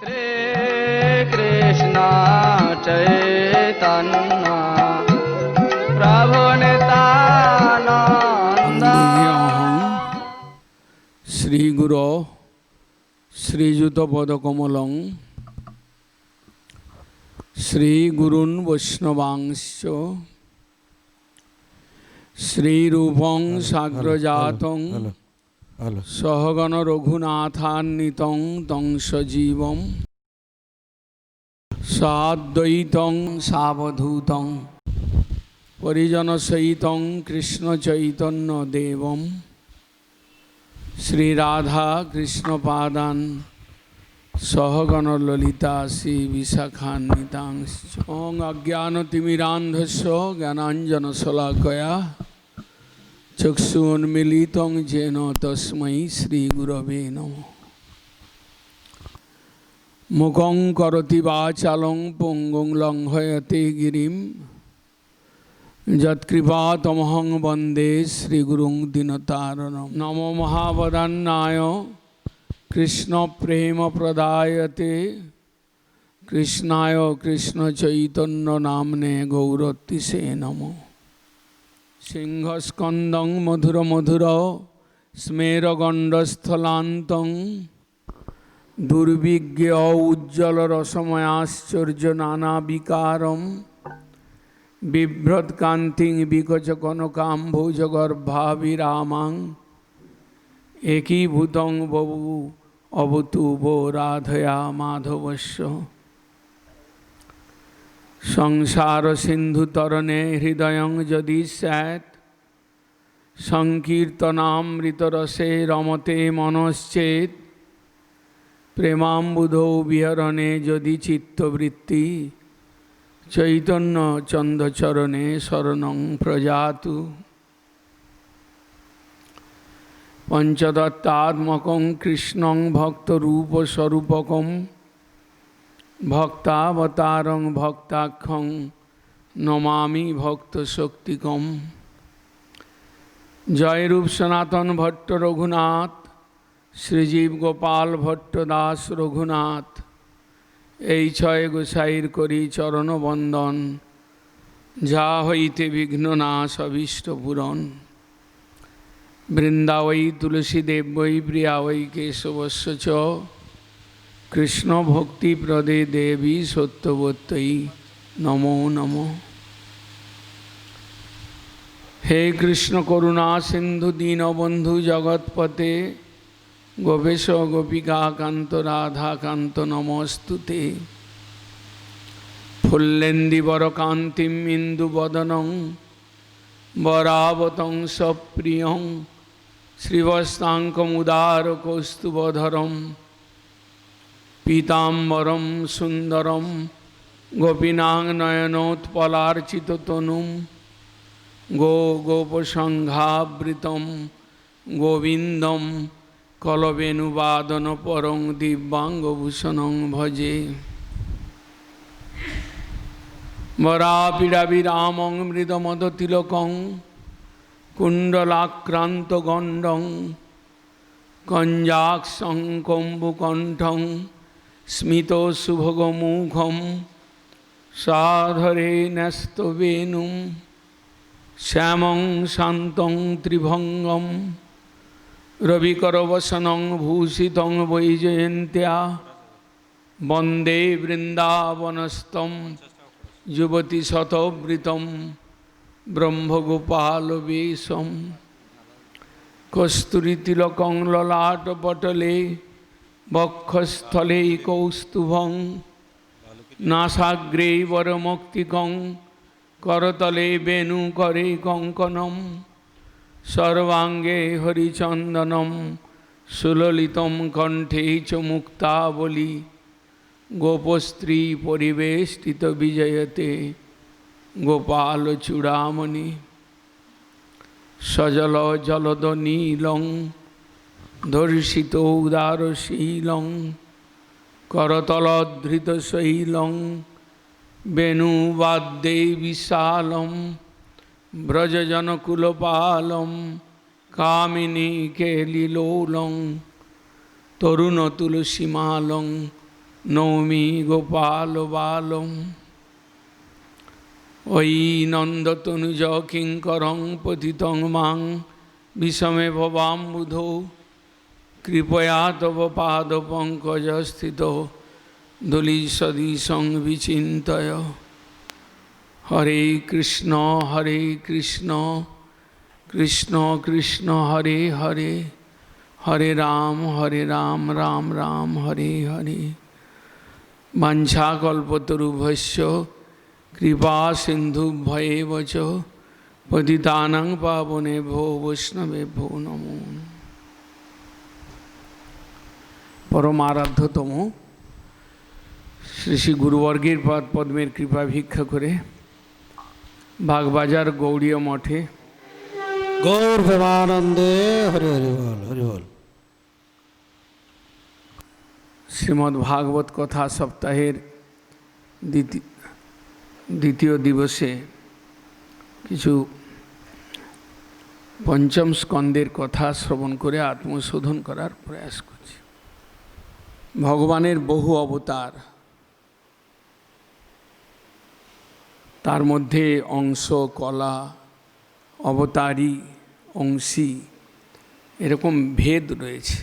कृष्ण चैतन्य प्रभु नित्यानंद। श्री गुरो श्रीयुत पदकमलं श्री गुरुन् वैष्णवांश्च श्रीरूपं साग्रजातं सहगण रघुनाथान्वितं तं सजीवं साद्वैतं सावधूतं परिजनसहितं कृष्ण चैतन्य देवं श्री राधा कृष्ण पादान सहगण ललिता श्री विशाखान्वितांश्च। ओं अज्ञानतिमिरान्धस्य ज्ञानाञ्जनशलाकया चक्षुन्मीलितं येन तस्मै श्रीगुरवे नमः। मुखं करोति वाचालं पुंगुं लंघयते गिरिं यत्कृपातमहं वन्दे श्रीगुरुं दीनतारिणं। नमो महावदन्नाय कृष्ण प्रेम प्रदायते कृष्णाय कृष्ण चैतन्य नाम्ने गौरतिसे नमो। सिंहस्कंदं मधुर मधुर स्मेरगंडस्थलान्तं दुर्विज्ञ उज्ज्वल रसमयाश्चर्य नाना विकारं बिभ्रत्कान्तिं विकच कनकाम्भोजगर्भाभिरामां एकीभूतं बभू अवतु वो राधया माधवस्य। संसार सिंधु तरणे हृदयं यदि स्यात् संकीर्तनामृत रसे रमते मनश्चेत् प्रेमाम्बुधौ विहरणे यदि चित्तवृत्ति चैतन्य चंद्रचरणे शरणं प्रजातु। पंचदत्तात्मकं कृष्णं भक्तरूपस्वरूपकं भक्तावतारं भक्ताख्यं नमामि भक्तशक्तिकं। जय रूप सनातन भट्ट रघुनाथ श्रीजीव गोपाल भट्ट दास रघुनाथ এই ছয় গোসাইর করি চরণ বন্দন যা হইতে বিঘ্ন নাশ অভীষ্ট পূরণ। বৃন্দাবৈ তুলসী দেবৈ প্রিয়া वै केशवस्य च कृष्ण भक्ति प्रदे देवी सत्यवत्यै नमो नमो। हे कृष्ण करुणा सिंधु दीनबंधु जगतपते गोपेश गोपिका कांत राधा कांत नमोस्तुते। फुल्लेन्दि वरकान्तिं इंदुवदनं वरावतं सप्रियं श्रीवस्तांकमुदार कौस्तुभधरं पीताम्बरं सुंदरं गोपीनां नयनोत्पलार्चिततनुं गोपसंघावृतं गोविंदं कलवेणुवादन परं दिव्याङ्गभूषणं भजे। वरापिडाभिरामं मृदमदतिलकं कुण्डलाक्रान्तगण्डं कञ्जाक्षं कम्बुकण्ठं स्मितसुभगमुखं साधरे न्यस्तवेणुं श्यामं शान्तं त्रिभंगं रविकरवसनं भूषितं वैजयन्त्या वन्दे वृन्दावनस्थं युवति शतवृतं ब्रह्मगोपालवेशं। कस्तूरितिलकं ललाटपटले वक्षस्थले कौस्तुभं नासाग्रे वरमौक्तिकं करतले वेणुकरे कङ्कणं सर्वांगे हरिचंदनम सुललितं कंठे च मुक्तावली गोपस्त्री परिवेष्टित विजयते गोपाल चूड़ामणि। सजल जलद नीलं धर्षित उदारशीलं करतलधृतशैलं वेणुवाद्ये विशालं व्रजजनकुलपालं कामिनी केलिलोलं तरुणतुलसीमालं নৌমি গোপাল বালম। ওই নন্দতনুজ কিঙ্করং পতিতং মাং বিষমে ভবাম্বুধৌ কৃপয়া তব পাদ পঙ্কজ স্থিত দলীসদীশং বিচিন্তয়। হরে কৃষ্ণ কৃষ্ণ কৃষ্ণ হরে হরে, হরে রাম রাম রাম হরে হরে। বাঞ্ছাকল্পতরুভ্যশ্চ কৃপা সিন্ধুভ্যেব চ পতিতানাং পাবনেভ্যো বৈষ্ণবেভ্যো নমো। পরম আরাধ্যতম শ্রী শ্রী গুরুবর্গের পাদ পদ্মের কৃপা ভিক্ষা করে বাগবাজার গৌড়ীয় মঠে গৌর প্রেমানন্দে হরি হরি বল হরি বল। শ্রীমদ্ ভাগবত কথা সপ্তাহের দ্বিতীয় দিবসে কিছু পঞ্চম স্কন্দের কথা শ্রবণ করে আত্মশোধন করার প্রয়াস করছি। ভগবানের বহু অবতার, তার মধ্যে অংশ, কলা, অবতারী, অংশী এরকম ভেদ রয়েছে।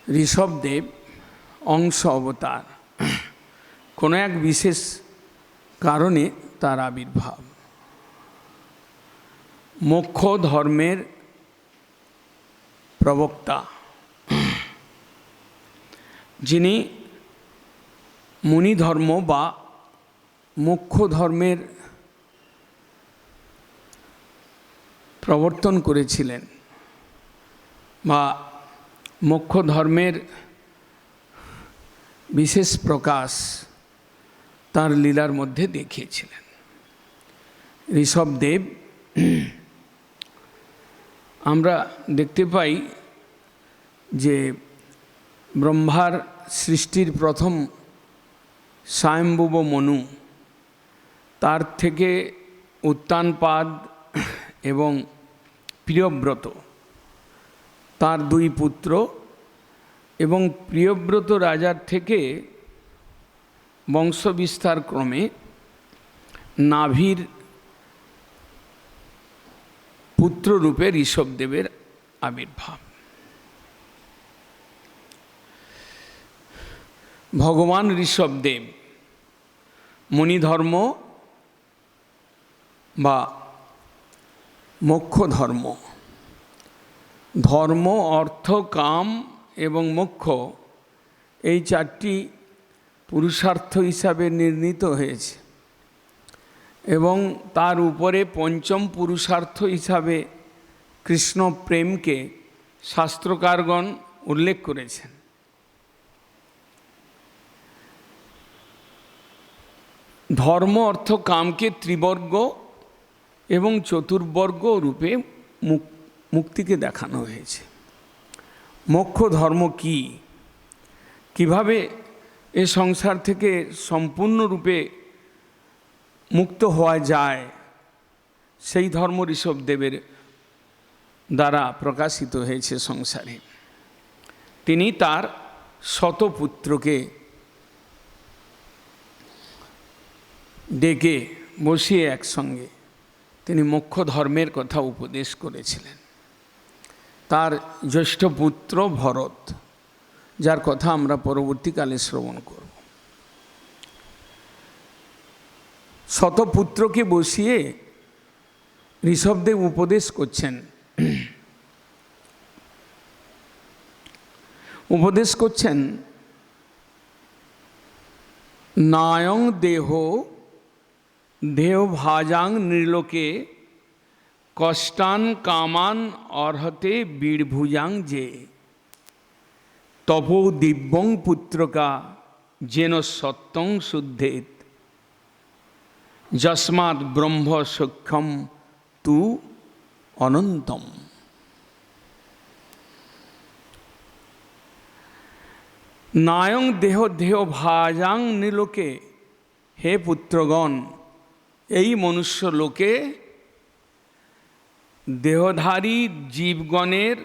ঋষভদেব অংশ অবতার, কোনো এক বিশেষ কারণে তার আবির্ভাব। মোক্ষ ধর্মের প্রবক্তা, যিনি মুনি ধর্ম বা মোক্ষ ধর্মের প্রবর্তন করেছিলেন বা মোক্ষ ধর্মের বিশেষ প্রকাশ তার লীলার মধ্যে দেখিয়েছিলেন। ঋষভদেব, আমরা দেখতে পাই যে ব্রহ্মার সৃষ্টির প্রথম স্বয়ম্ভুব মনু, তার থেকে উত্তানপাদ এবং প্রিয়ব্রত তার দুই পুত্র, এবং প্রিয়ব্রত রাজার থেকে বংশবিস্তার ক্রমে নাভির পুত্ররূপে ঋষভদেবের আবির্ভাব। ভগবান ঋষভদেব মুনিধর্ম বা মোক্ষ ধর্ম, ধর্ম, অর্থ, কাম এবং মোক্ষ, এই চারটি পুরুষার্থ হিসাবে নির্ণীত হয়েছে এবং তার উপরে পঞ্চম পুরুষার্থ হিসাবে কৃষ্ণ প্রেমকে শাস্ত্রকারগণ উল্লেখ করেছেন। ধর্ম, অর্থ, কামকে ত্রিবর্গ এবং চতুর্বর্গ রূপে মুক্তিকে দেখানো হয়েছে। মোক্ষ ধর্ম কি, কিভাবে এ সংসার থেকে সম্পূর্ণরূপে মুক্ত হওয়া যায়, সেই ধর্ম ঋষভদেবের দ্বারা প্রকাশিত হয়েছে সংসারে। তিনি তার শতপুত্রকে ডেকে বসিয়ে একসঙ্গে তিনি মোক্ষ ধর্মের কথা উপদেশ করেছিলেন। তার জ্যেষ্ঠ পুত্র ভরত, যার কথা আমরা পরবর্তীকালে শ্রবণ করব। শতপুত্রকে বসিয়ে ঋষভদেব উপদেশ করছেন। উপদেশ করছেন, নায়ং দেহ দেহ ভাজাং নৃলোকে কষ্টান কামান অর্হতে বীরভুজাং যে তপো দিব্যং পুত্রকা যেন সত্যং শুদ্ধেত যস্মাৎ ব্রহ্ম সক্ষম তু অনন্তম। নায়ং দেহ দেহ ভাজাং নৃলোকে, হে পুত্রগণ, এই মনুষ্য লোকে দেহধারী জীবগণের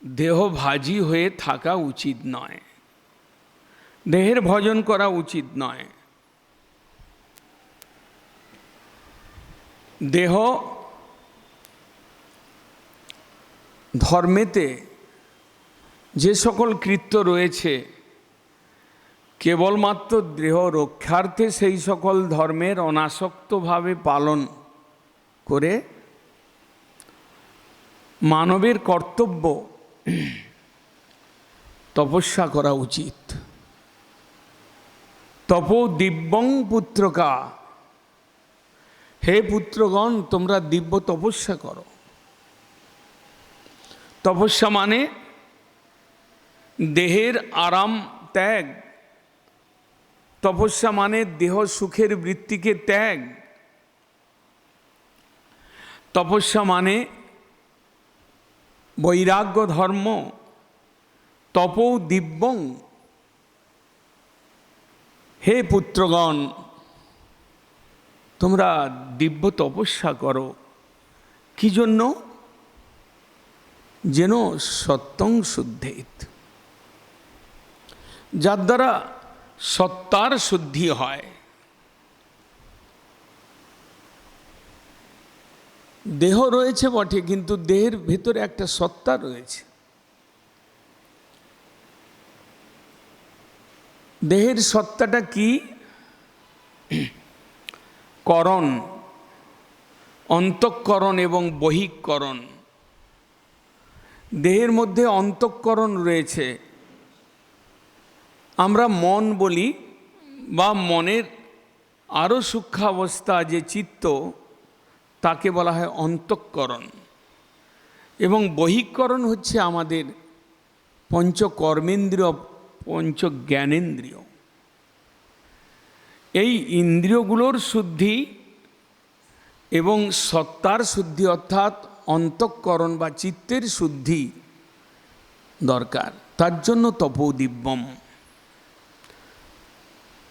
দেহভাজি হয়ে থাকা উচিত নয়, দেহের ভজন করা উচিত নয়। দেহ ধর্মেতে যে সকল কৃত্য রয়েছে কেবলমাত্র দেহ রক্ষার্থে সেই সকল ধর্মের অনাসক্তভাবে পালন করে মানবের কর্তব্য তপস্যা করা উচিত। তপো দিব্যং পুত্রকা, হে পুত্রগণ তোমরা দিব্য তপস্যা করো। তপস্যা মানে দেহের আরাম ত্যাগ, তপস্যা মানে দেহ সুখের বৃত্তিকে ত্যাগ, তপস্যা মানে বৈরাগ্য ধর্ম। তপো দিব্যং, হে পুত্রগণ তোমরা দিব্য তপস্যা করো। কি জন্য? যেন সত্যং শুদ্ধেত, যার দ্বারা সত্তার শুদ্ধি হয়। দেহ রয়েছে বটে, কিন্তু দেহের ভেতরে একটা সত্তা রয়েছে। দেহের সত্তাটা কি? করণ, অন্তঃকরণ এবং বহিঃকরণ। দেহের মধ্যে অন্তঃকরণ রয়েছে, আমরা মন বলি, বা মনের আরও সূক্ষ্মাবস্থা যে চিত্ত, তাকে বলা হয় অন্তঃকরণ। এবং বহিঃকরণ হচ্ছে আমাদের পঞ্চকর্মেন্দ্রিয়, পঞ্চ জ্ঞানেন্দ্রিয়। এই ইন্দ্রিয়গুলোর শুদ্ধি এবং সত্তার শুদ্ধি, অর্থাৎ অন্তঃকরণ বা চিত্তের শুদ্ধি দরকার। তার জন্য তপোদিব্যম।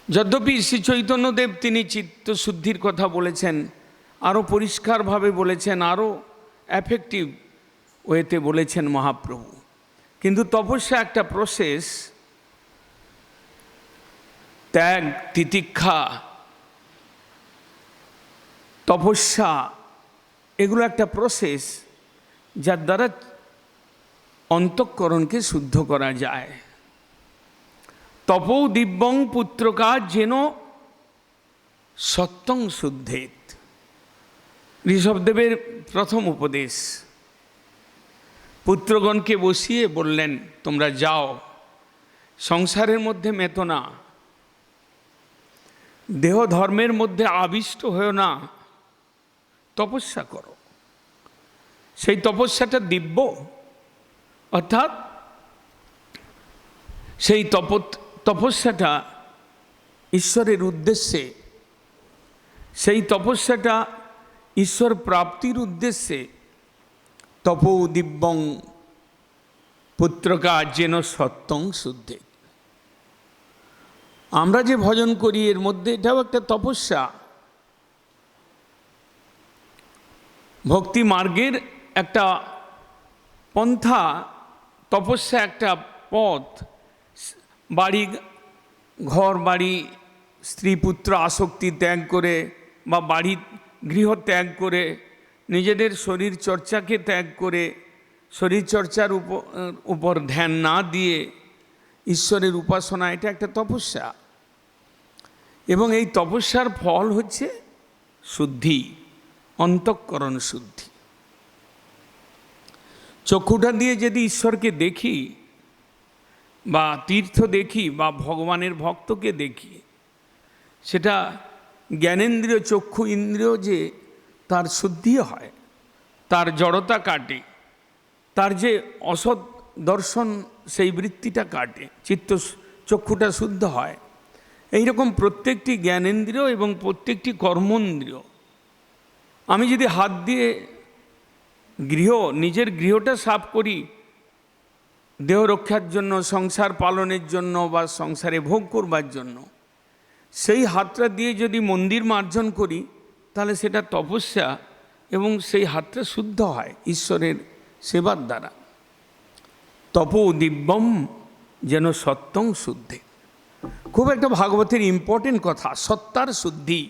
যদ্যপি শ্রী চৈতন্যদেব তিনি চিত্তশুদ্ধির কথা বলেছেন, আরও পরিষ্কারভাবে বলেছেন, আরও এফেক্টিভ ওয়েতে বলেছেন মহাপ্রভু, কিন্তু তপস্যা একটা প্রসেস। ত্যাগ, তিতিক্ষা, তপস্যা, এগুলো একটা প্রসেস যার দ্বারা অন্তঃকরণকে শুদ্ধ করা যায়। তপো দিব্যং পুত্রকা যেন সত্যং শুদ্ধেত, ঋষভদেবের প্রথম উপদেশ। পুত্রগণকে বসিয়ে বললেন, তোমরা যাও, সংসারের মধ্যে মেতো না, দেহ ধর্মের মধ্যে আবিষ্ট হয়েও না, তপস্যা করো। সেই তপস্যাটা দিব্য, অর্থাৎ সেই তপস্যাটা ঈশ্বরের উদ্দেশ্যে, সেই তপস্যাটা ঈশ্বর প্রাপ্তির উদ্দেশ্যে। তপো দিব্যং পুত্রকা যেন সত্যং শুদ্ধে। আমরা যে ভজন করি এর মধ্যে এটাও একটা তপস্যা। ভক্তি মার্গের একটা পন্থা, তপস্যা একটা পথ। বাড়ি ঘর বাড়ি স্ত্রী পুত্র আসক্তি ত্যাগ করে, বা বাড়ি গৃহ ত্যাগ করে, নিজেদের শরীর চর্চাকে ত্যাগ করে, শরীর চর্চার উপর ধ্যান না দিয়ে ঈশ্বরের উপাসনা, এটা একটা তপস্যা। এবং এই তপস্যার ফল হচ্ছে শুদ্ধি, অন্তঃকরণ শুদ্ধি। চক্ষুটা দিয়ে যদি ঈশ্বরকে দেখি, বা তীর্থ দেখি, বা ভগবানের ভক্তকে দেখি, সেটা জ্ঞানেন্দ্রিয় চক্ষু ইন্দ্রিয় যে তার শুদ্ধি হয়, তার জড়তা কাটে, তার যে অসৎ দর্শন সেই বৃত্তিটা কাটে, চিত্ত চক্ষুটা শুদ্ধ হয়। এইরকম প্রত্যেকটি জ্ঞানেন্দ্রিয় এবং প্রত্যেকটি কর্মেন্দ্রিয়। আমি যদি হাত দিয়ে নিজের গৃহটা সাফ করি দেহ রক্ষার জন্য, সংসার পালনের জন্য, বা সংসারে ভোগ করবার জন্য, সেই হাতটা দিয়ে যদি মন্দির মার্জন করি, তাহলে সেটা তপস্যা, এবং সেই হাতটা শুদ্ধ হয় ঈশ্বরের সেবার দ্বারা। তপো দিব্যম যেন সত্যং শুদ্ধে। খুব একটা ভাগবতের ইম্পর্টেন্ট কথা, সত্তার শুদ্ধি।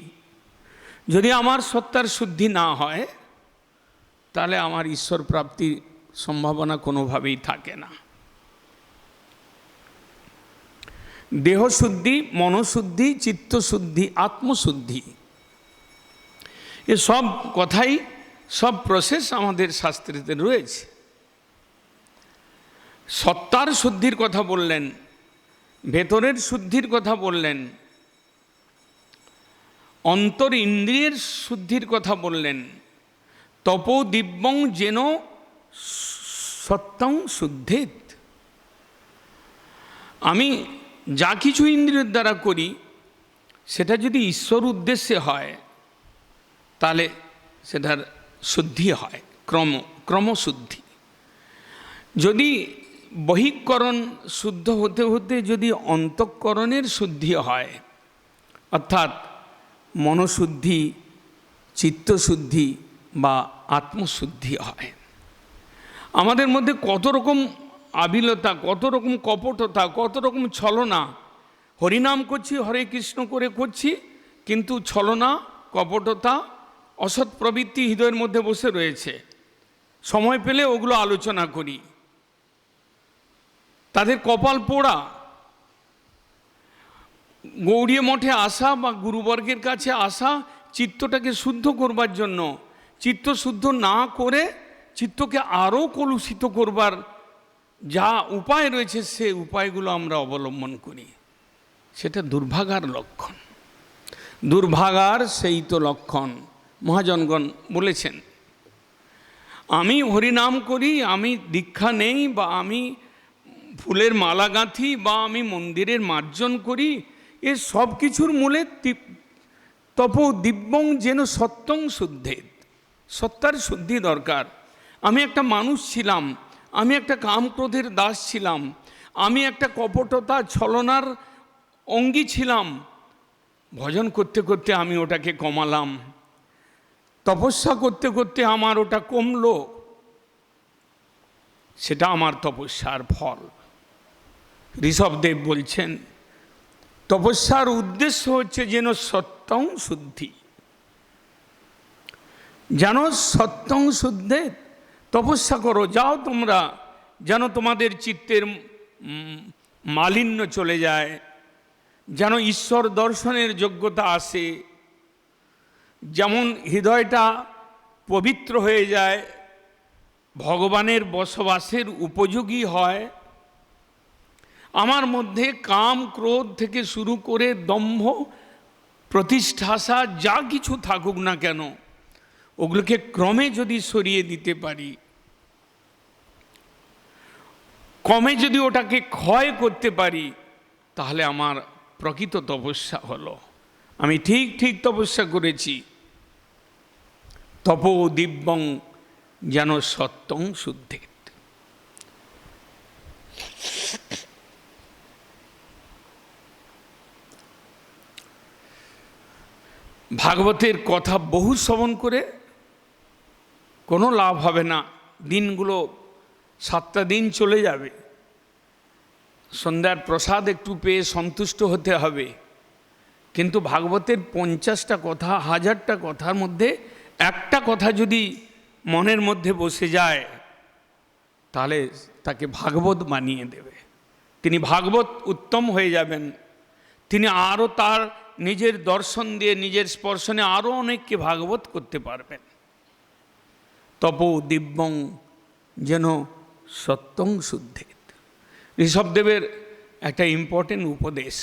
যদি আমার সত্তার শুদ্ধি না হয় তাহলে আমার ঈশ্বর প্রাপ্তির সম্ভাবনা কোনোভাবেই থাকে না। দেহশুদ্ধি, মনশুদ্ধি, চিত্তশুদ্ধি, আত্মশুদ্ধি, এ সব কথাই, সব প্রসেস আমাদের শাস্ত্রেতে রয়েছে। সত্তার শুদ্ধির কথা বললেন, ভেতরের শুদ্ধির কথা বললেন, অন্তর ইন্দ্রিয়ের শুদ্ধির কথা বললেন। তপো দিব্যং যেন সত্যং শুদ্ধেত। আমি যা কিছু ইন্দ্রিয়ের দ্বারা করি সেটা যদি ঈশ্বর উদ্দেশ্যে হয় তাহলে সেটার শুদ্ধি হয়, ক্রমশুদ্ধি। যদি বহিঃকরণ শুদ্ধ হতে হতে যদি অন্তঃকরণের শুদ্ধি হয়, অর্থাৎ মনশুদ্ধি, চিত্তশুদ্ধি বা আত্মশুদ্ধি হয়, আমাদের মধ্যে কত রকম আবিলতা, কত রকম কপটতা, কত রকম ছলনা। হরিনাম করছি, হরে কৃষ্ণ করে করছি, কিন্তু ছলনা, কপটতা, অসৎ প্রবৃত্তি হৃদয়ের মধ্যে বসে রয়েছে। সময় পেলে ওগুলো আলোচনা করি। তাদের কপাল পোড়া। গৌড়ীয় মঠে আসা বা গুরুবর্গের কাছে আসা চিত্তটাকে শুদ্ধ করবার জন্য, চিত্ত শুদ্ধ না করে চিত্তকে আরও কলুষিত করবার যা উপায় রয়েছে সে উপায়গুলো আমরা অবলম্বন করি। সেটা দুর্ভাগার লক্ষণ। দুর্ভাগার সেই তো লক্ষণ। মহাজনগণ বলেছেন, আমি হরিনাম করি, আমি দীক্ষা নেই, বা আমি ফুলের মালা গাঁথি, বা আমি মন্দিরের মার্জন করি, এ সব কিছুর মূলে তপো দিব্যং যেন সত্যং শুদ্ধেত। সত্তার শুদ্ধি দরকার। আমি একটা মানুষ ছিলাম, আমি একটা কামক্রোধের দাস ছিলাম, আমি একটা কপটতা ছলনার অঙ্গী ছিলাম। ভজন করতে করতে আমি ওটাকে কমালাম, তপস্যা করতে করতে আমার ওটা কমলো, সেটা আমার তপস্যার ফল। ঋষভদেব বলছেন, তপস্যার উদ্দেশ্য হচ্ছে যেন সত্যং শুদ্ধি। যেন সত্যং শুদ্ধে তপস্যা করো, যাও তোমরা, যেন তোমাদের চিত্তের মালিন্য চলে যায়, যেন ঈশ্বর দর্শনের যোগ্যতা আসে, যেমন হৃদয়টা পবিত্র হয়ে যায়, ভগবানের বসবাসের উপযোগী হয়। আমার মধ্যে কাম ক্রোধ থেকে শুরু করে দম্ভ প্রতিষ্ঠাসা যা কিছু থাকুক না কেন, ওগুলোকে ক্রমে যদি সরিয়ে দিতে পারি, ক্রমে যদি ওটাকে ক্ষয় করতে পারি, তাহলে আমার প্রকৃত তপস্যা হলো। আমি ঠিক ঠিক তপস্যা করেছি। তপো দিব্যং যেন সত্যং শুদ্ধে। ভাগবতের কথা বহু শ্রবণ করে কোনো লাভ হবে না। দিনগুলো 7টা দিন চলে যাবে। সন্ধ্যার প্রসাদ একটু পেয়ে সন্তুষ্ট হতে হবে, কিন্তু ভাগবতের 50টা কথা, 1000টা কথার মধ্যে একটা কথা যদি মনের মধ্যে বসে যায় তাহলে তাকে ভাগবত বানিয়ে দেবে। তিনি ভাগবত উত্তম হয়ে যাবেন। তিনি আরও তার নিজের দর্শন দিয়ে, নিজের স্পর্শনে আরও অনেককে ভাগবত করতে পারবেন। তপো দিব্যং যেন সত্যং শুদ্ধে। ঋষভদেবের একটা ইম্পর্টেন্ট উপদেশ।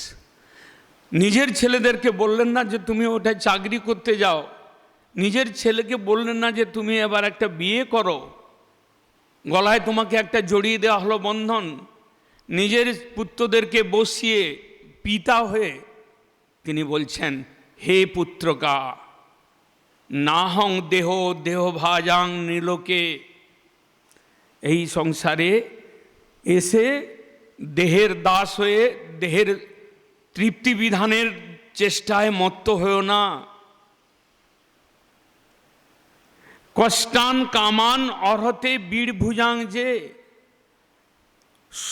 নিজের ছেলেদেরকে বললেন না যে তুমি ওটায় চাকরি করতে যাও, নিজের ছেলেকে বললেন না যে তুমি এবার একটা বিয়ে করো, গলায় তোমাকে একটা জড়িয়ে দেওয়া হলো বন্ধন। নিজের পুত্রদেরকে বসিয়ে পিতা হয়ে তিনি বলছেন, হে পুত্রকা নাহং দেহ দেহ ভাজাং নিলোকে। এই সংসারে এসে দেহের দাস হয়ে দেহের তৃপ্তি বিধানের চেষ্টায় মত্ত হয়েও না। কষ্টান কামান অর্হতে বীর ভুজাং যে।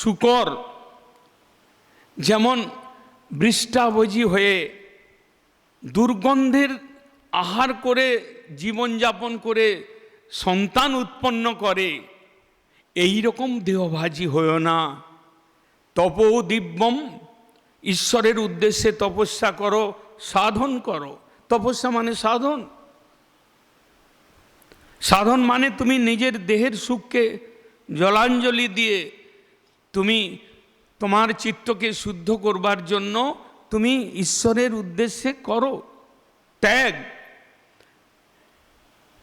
শূকর যেমন বৃষ্ঠাভোজী হয়ে দুর্গন্ধের আহার করে জীবনযাপন করে সন্তান উৎপন্ন করে, এই রকম দেহভাজী হয়েও না। তপো দিব্যম, ঈশ্বরের উদ্দেশ্যে তপস্যা করো, সাধন করো। তপস্যা মানে সাধন। সাধন মানে তুমি নিজের দেহের সুখকে জলাঞ্জলি দিয়ে তুমি তোমার চিত্তকে শুদ্ধ করবার জন্য তুমি ঈশ্বরের উদ্দেশ্যে করো ত্যাগ।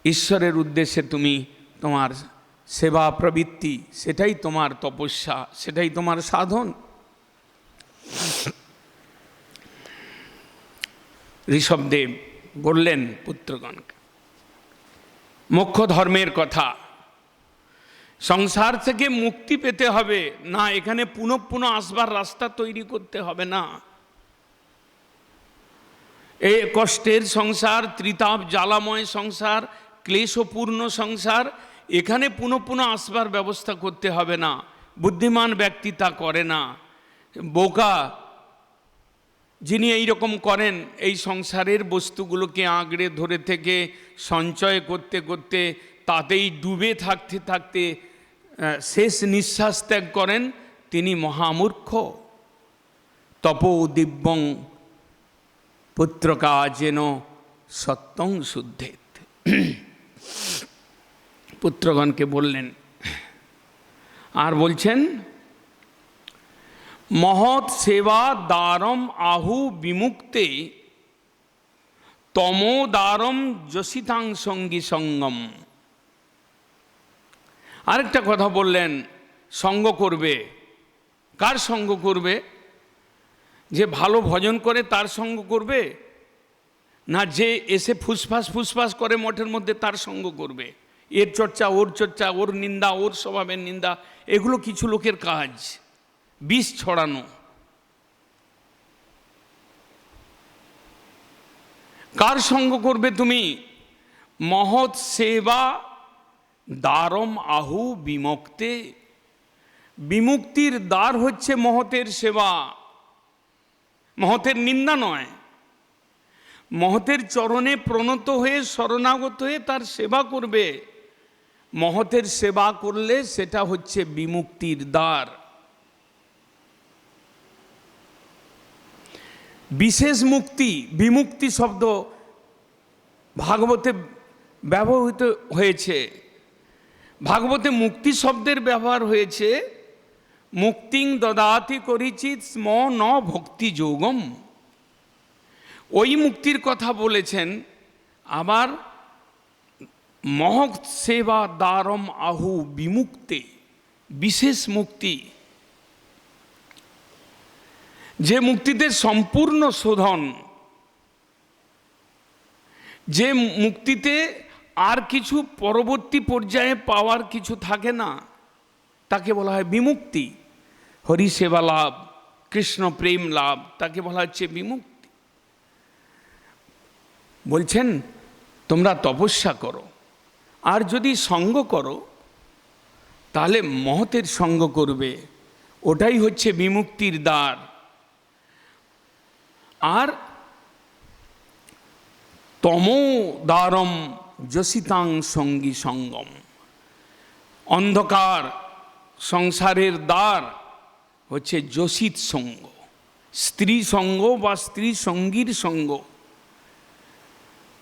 ঈশ্বরের উদ্দেশ্যে তুমি তোমার সেবা প্রবৃত্তি, সেটাই তোমার তপস্যা, সেটাই তোমার সাধন। ঋষভদেব বললেন পুত্রগণকে মোক্ষ ধর্মের কথা। সংসার থেকে মুক্তি পেতে হবে না, এখানে পুনঃ পুনঃ আসবার রাস্তা তৈরি করতে হবে না। এই কষ্টের সংসার, ত্রিতাপ জ্বালাময় সংসার, ক্লেশপূর্ণ সংসার, এখানে পুনঃ পুনঃ আসবার ব্যবস্থা করতে হবে না। বুদ্ধিমান ব্যক্তি তা করে না। বোকা যিনি এই রকম করেন, এই সংসারের বস্তুগুলোকে আঁকড়ে ধরে থেকে সঞ্চয় করতে করতে তাতেই ডুবে থাকতে থাকতে শেষ নিঃশ্বাস ত্যাগ করেন, তিনি মহামূর্খ। তপো দিব্যং পুত্রকা যেন সত্যং শুদ্ধেত। পুত্রগণকে বললেন, আর বলছেন মহৎ সেবা দ্বারম আহু বিমুক্তে তমো দ্বারম যশিতাং সঙ্গী সঙ্গম। আরেকটা কথা বললেন, সঙ্গ করবে। কার সঙ্গ করবে? যে ভালো ভজন করে তার সঙ্গ করবে, না যে এসে ফুসফাস ফুসফাস করে মঠের মধ্যে তার সঙ্গ করবে? এর চর্চা, ওর চর্চা, ওর নিন্দা, ওর স্বভাবের নিন্দা, এগুলো কিছু লোকের কাজ, বিষ ছড়ানো। কার সঙ্গ করবে তুমি? মহৎ সেবা দ্বারম আহু বিমুক্তে। বিমুক্তির দ্বার হচ্ছে মহতের সেবা, মহতের নিন্দা নয়। মহতের চরণে প্রণত হয়ে শরণাগত হয়ে তার সেবা করবে। মহতের সেবা করলে সেটা হচ্ছে বিমুক্তির দ্বার। বিশেষ মুক্তি, বিমুক্তি শব্দ ভাগবতে ব্যবহৃত হয়েছে। ভাগবতে মুক্তি শব্দের ব্যবহার হয়েছে মুক্তিং দদাতি করিচিত স্ম ন ভক্তি যোগম। ওই মুক্তির কথা বলেছেন। আবার মহৎ সেবা দ্বারম আহু বিমুক্তে, বিশেষ মুক্তি, যে মুক্তিতে সম্পূর্ণ শোধন, যে মুক্তিতে আর কিছু পরবর্তী পর্যায়ে পাওয়ার কিছু থাকে না, তাকে বলা হয় বিমুক্তি। হরি সেবা লাভ, কৃষ্ণ প্রেম লাভ, তাকে বলা হচ্ছে বিমুক্তি। বলছেন তোমরা তপস্যা করো, আর যদি সঙ্গ করো তাহলে মহতের সঙ্গ করবে, ওটাই হচ্ছে বিমুক্তির দ্বার। আর তমো দ্বারম যশিতাং সঙ্গী সঙ্গম। অন্ধকার সংসারের দ্বার হচ্ছে যশিত সঙ্গ, স্ত্রী সঙ্গ বা স্ত্রী সঙ্গীর সঙ্গ।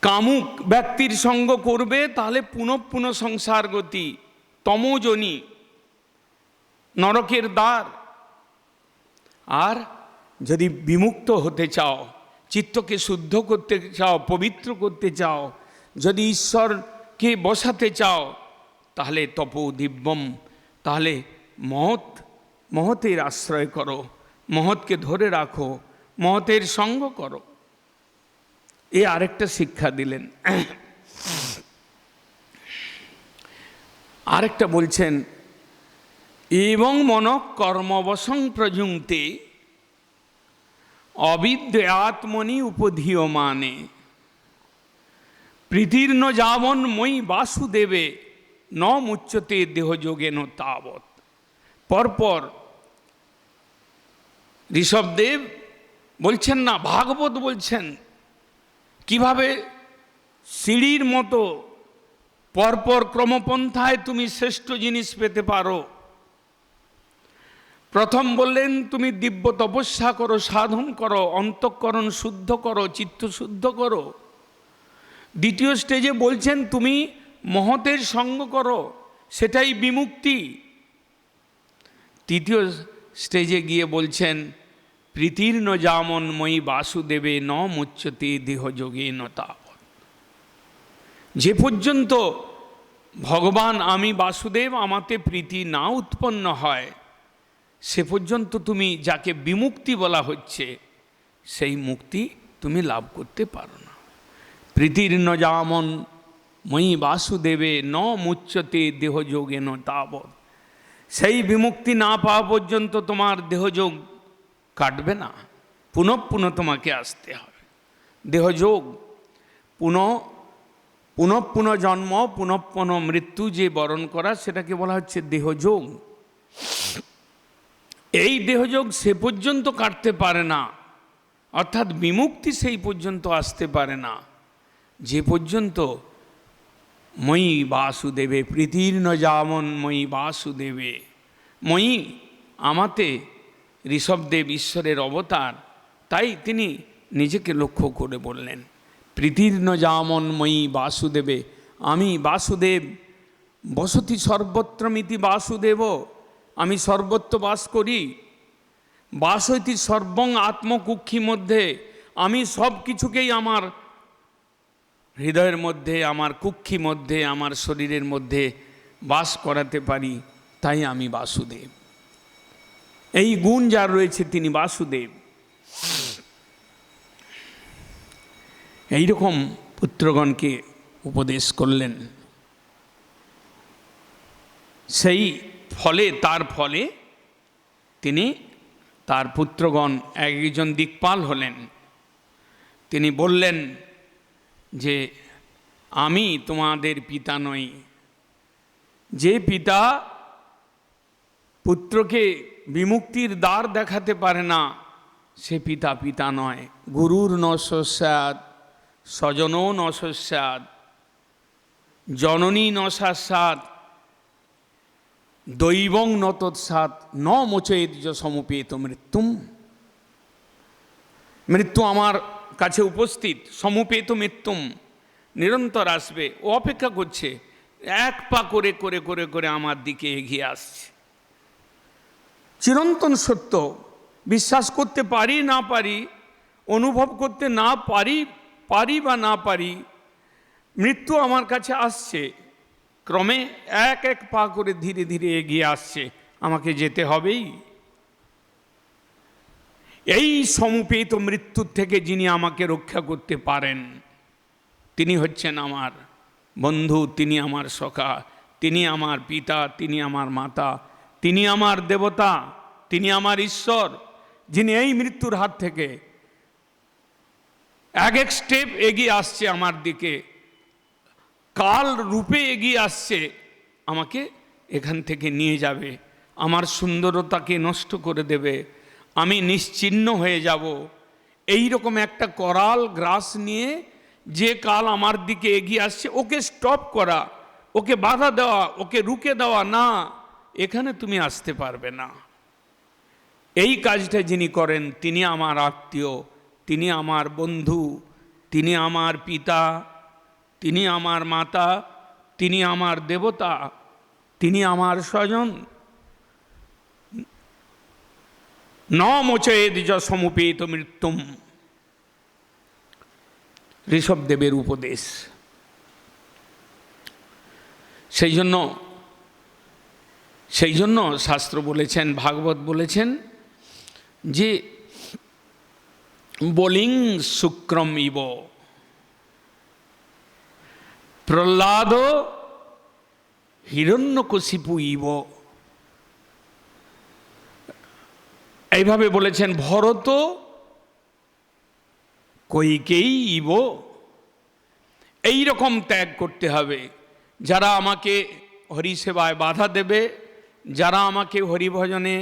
কামুক ব্যক্তির সঙ্গ করবে তাহলে পুনঃ পুনঃ সংসার গতি, তমোজনী, নরকের দ্বার। আর যদি বিমুক্ত হতে চাও, চিত্তকে শুদ্ধ করতে চাও, পবিত্র করতে চাও, যদি ঈশ্বরকে বসাতে চাও, তাহলে তপো দিব্যম, তাহলে মহতের আশ্রয় করো, মহৎকে ধরে রাখো, মহতের সঙ্গ করো। এ আরেকটা শিক্ষা দিলেন। আরেকটা বলছেন এবং মন কর্মবশং প্রযুক্তে অবিদ্যাত্মনি উপধীয়মানে প্রীতির্ন যাবন মই বাসুদেবে ন মুচ্যতে দেহযোগেন তাবৎ। পরপর ঋষভদেব বলছেন না, ভাগবত বলছেন কিভাবে সিঁড়ির মতো পরপর ক্রমপন্থায় তুমি শ্রেষ্ঠ জিনিস পেতে পারো। প্রথম বললেন তুমি দিব্য তপস্যা করো, সাধন করো, অন্তঃকরণ শুদ্ধ করো, চিত্ত শুদ্ধ করো। দ্বিতীয় স্টেজে বলছেন তুমি মহতের সঙ্গ করো, সেটাই বিমুক্তি। তৃতীয় স্টেজে গিয়ে বলছেন প্রীতির্ন জামন মই বাসুদেবে ন মুচ্যতে দেহযোগে ন তাবৎ। যে পর্যন্ত ভগবান আমি বাসুদেব আমাতে প্রীতি না উৎপন্ন হয়, সে পর্যন্ত তুমি যাকে বিমুক্তি বলা হচ্ছে সেই মুক্তি তুমি লাভ করতে পারো না। প্রীতির্ন জামন মই বাসুদেবে ন মুচ্যতে দেহযোগে ন তাবৎ। সেই বিমুক্তি না পাওয়া পর্যন্ত তোমার দেহযোগ কাটবে না, পুনঃ পুনঃ তোমাকে আসতে হবে। দেহযোগ পুনঃ পুনঃ জন্ম, পুনঃ পুনঃ মৃত্যু যে বরণ করা, সেটাকে বলা হচ্ছে দেহযোগ। এই দেহযোগ সে পর্যন্ত কাটতে পারে না, অর্থাৎ বিমুক্তি সেই পর্যন্ত আসতে পারে না যে পর্যন্ত মই বাসুদেবে প্রীতির্ন জামন মই বাসুদেবে। মই আমাতে, ঋষভদেব ঈশ্বরের অবতার, তাই তিনি নিজেকে লক্ষ্য করে বললেন প্রীতির্ন জামন মই বাসুদেবে। আমি বাসুদেব, বসতি সর্বত্রমিতি বাসুদেব, আমি সর্বত্র বাস করি। বাসতি সর্বং আত্মকুক্ষি মধ্যে, আমি সব কিছুকেই আমার হৃদয়ের মধ্যে, আমার কুক্ষি মধ্যে, আমার শরীরের মধ্যে বাস করাতে পারি, তাই আমি বাসুদেব। এই গুণ যার রয়েছে তিনি বাসুদেব। এইরকম পুত্রগণকে উপদেশ করলেন। সেই ফলে তিনি তার পুত্রগণ একজন দিকপাল হলেন। তিনি বললেন যে আমি তোমাদের পিতা নই। যে পিতা পুত্রকে বিমুক্তির দ্বার দেখাতে পারে না, সে পিতা পিতা নয়। গুরুর ন স্যাৎ স্বজনও ন স্যাৎ জননী ন সাৎ দৈবং ন তৎসাৎ ন মোচয়েত সমুপেত মৃত্যুম। মৃত্যু আমার কাছে উপস্থিত, সমুপেত মৃত্যুম, নিরন্তর আসবে। ও অপেক্ষা করছে, এক পা করে করে করে করে আমার দিকে এগিয়ে আসছে। চিরন্তন সত্য, বিশ্বাস করতে পারি না পারি, অনুভব করতে না পারি বা না পারি, মৃত্যু আমার কাছে আসছে, ক্রমে এক এক পা করে ধীরে ধীরে এগিয়ে আসছে, আমাকে যেতে হবেই। এই সমুপেত মৃত্যুর থেকে যিনি আমাকে রক্ষা করতে পারেন, তিনি হচ্ছেন আমার বন্ধু, তিনি আমার সখা, তিনি আমার পিতা, তিনি আমার মাতা, তিনি আমার দেবতা, তিনি আমার ঈশ্বর, যিনি এই মৃত্যুর হাত থেকে এক এক স্টেপ এগিয়ে আসছে আমার দিকে, কাল রূপে এগিয়ে আসছে, আমাকে এখান থেকে নিয়ে যাবে, আমার সুন্দরতাকে নষ্ট করে দেবে, আমি নিশ্চিহ্ন হয়ে যাব। এই রকম একটা করাল গ্রাস নিয়ে যে কাল আমার দিকে এগিয়ে আসছে, ওকে স্টপ করা, ওকে বাধা দেওয়া, ওকে রুকে দেওয়া, না, এখানে তুমি আসতে পারবে না। এই কাজটা যিনি করেন তিনি আমার আত্মীয়, তিনি আমার বন্ধু, তিনি আমার পিতা, তিনি আমার মাতা, তিনি আমার দেবতা, তিনি আমার স্বজন। ন মোচয়েদ সমুপেত মৃত্যুম, ঋষভদেবের উপদেশ। সেই জন্য শাস্ত্র বলেছেন, ভাগবত বলেছেন যে বলিং শুক্রম ইব প্রহ্লাদ হিরণ্যকশিপু ইব। এইভাবে বলেছেন ভরত কৈকেয়ী ইব। এই রকম ত্যাগ করতে হবে। যারা আমাকে হরিসেবায় বাধা দেবে, যারা আমাকে হরিভজনে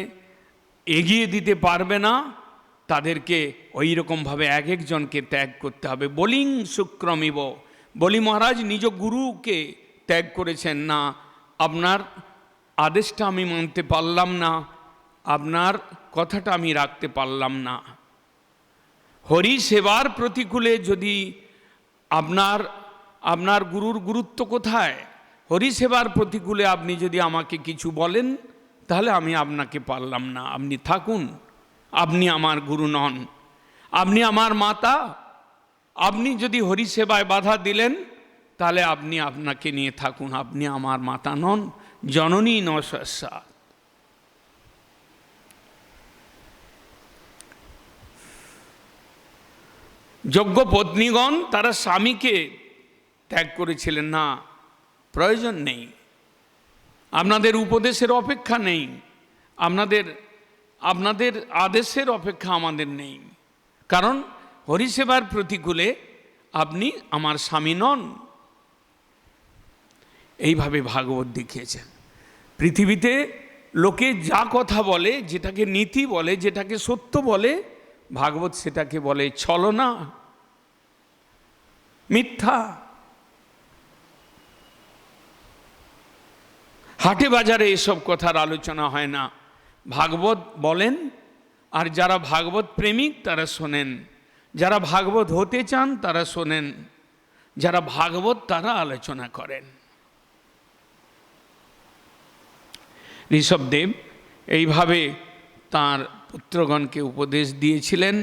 এগিয়ে দিতে পারবে না, তাদেরকে ওই রকমভাবে এক একজনকে ত্যাগ করতে হবে। বলিং শুক্রমিব, বলি মহারাজ নিজ গুরুকে ত্যাগ করেছেন, না আপনার আদেশটা আমি মানতে পারলাম না, আপনার কথাটা আমি রাখতে পারলাম না। হরি সেবার প্রতিকূলে যদি আপনার গুরুর গুরুত্ব কোথায়? হরি সেবার প্রতিকূলে আপনি যদি আমাকে কিছু বলেন, তাহলে আমি আপনাকে পারলাম না। আপনি থাকুন, আপনি আমার গুরু নন, আপনি আমার মাতা। আপনি যদি হরি সেবায় বাধা দিলেন, তাহলে আপনি আপনাকে নিয়ে থাকুন, আপনি আমার মাতা নন। জননী ন সস্যাৎ। যোগ্য পত্নীগণ তারা স্বামীকে ত্যাগ করেছিলেন, না প্রয়োজন নেই, আপনাদের উপদেশের অপেক্ষা নেই, আপনাদের আদেশের অপেক্ষা আমাদের নেই, কারণ হরিসেবার প্রতিকূলে আপনি আমার স্বামী নন। এইভাবে ভাগবত দেখিয়েছেন। পৃথিবীতে লোকে যা কথা বলে, যেটাকে নীতি বলে, যেটাকে সত্য বলে, ভাগবত সেটাকে বলে ছলনা, মিথ্যা। হাটে বাজারে এসব কথার আলোচনা হয় না, ভাগবত বলেন। আর যারা ভাগবত প্রেমিক তারা শোনেন, যারা ভাগবত হতে চান তারা শোনেন, যারা ভাগবত তারা আলোচনা করেন। ঋষভদেব এইভাবে তাঁর পুত্রগণকে উপদেশ দিয়েছিলেন।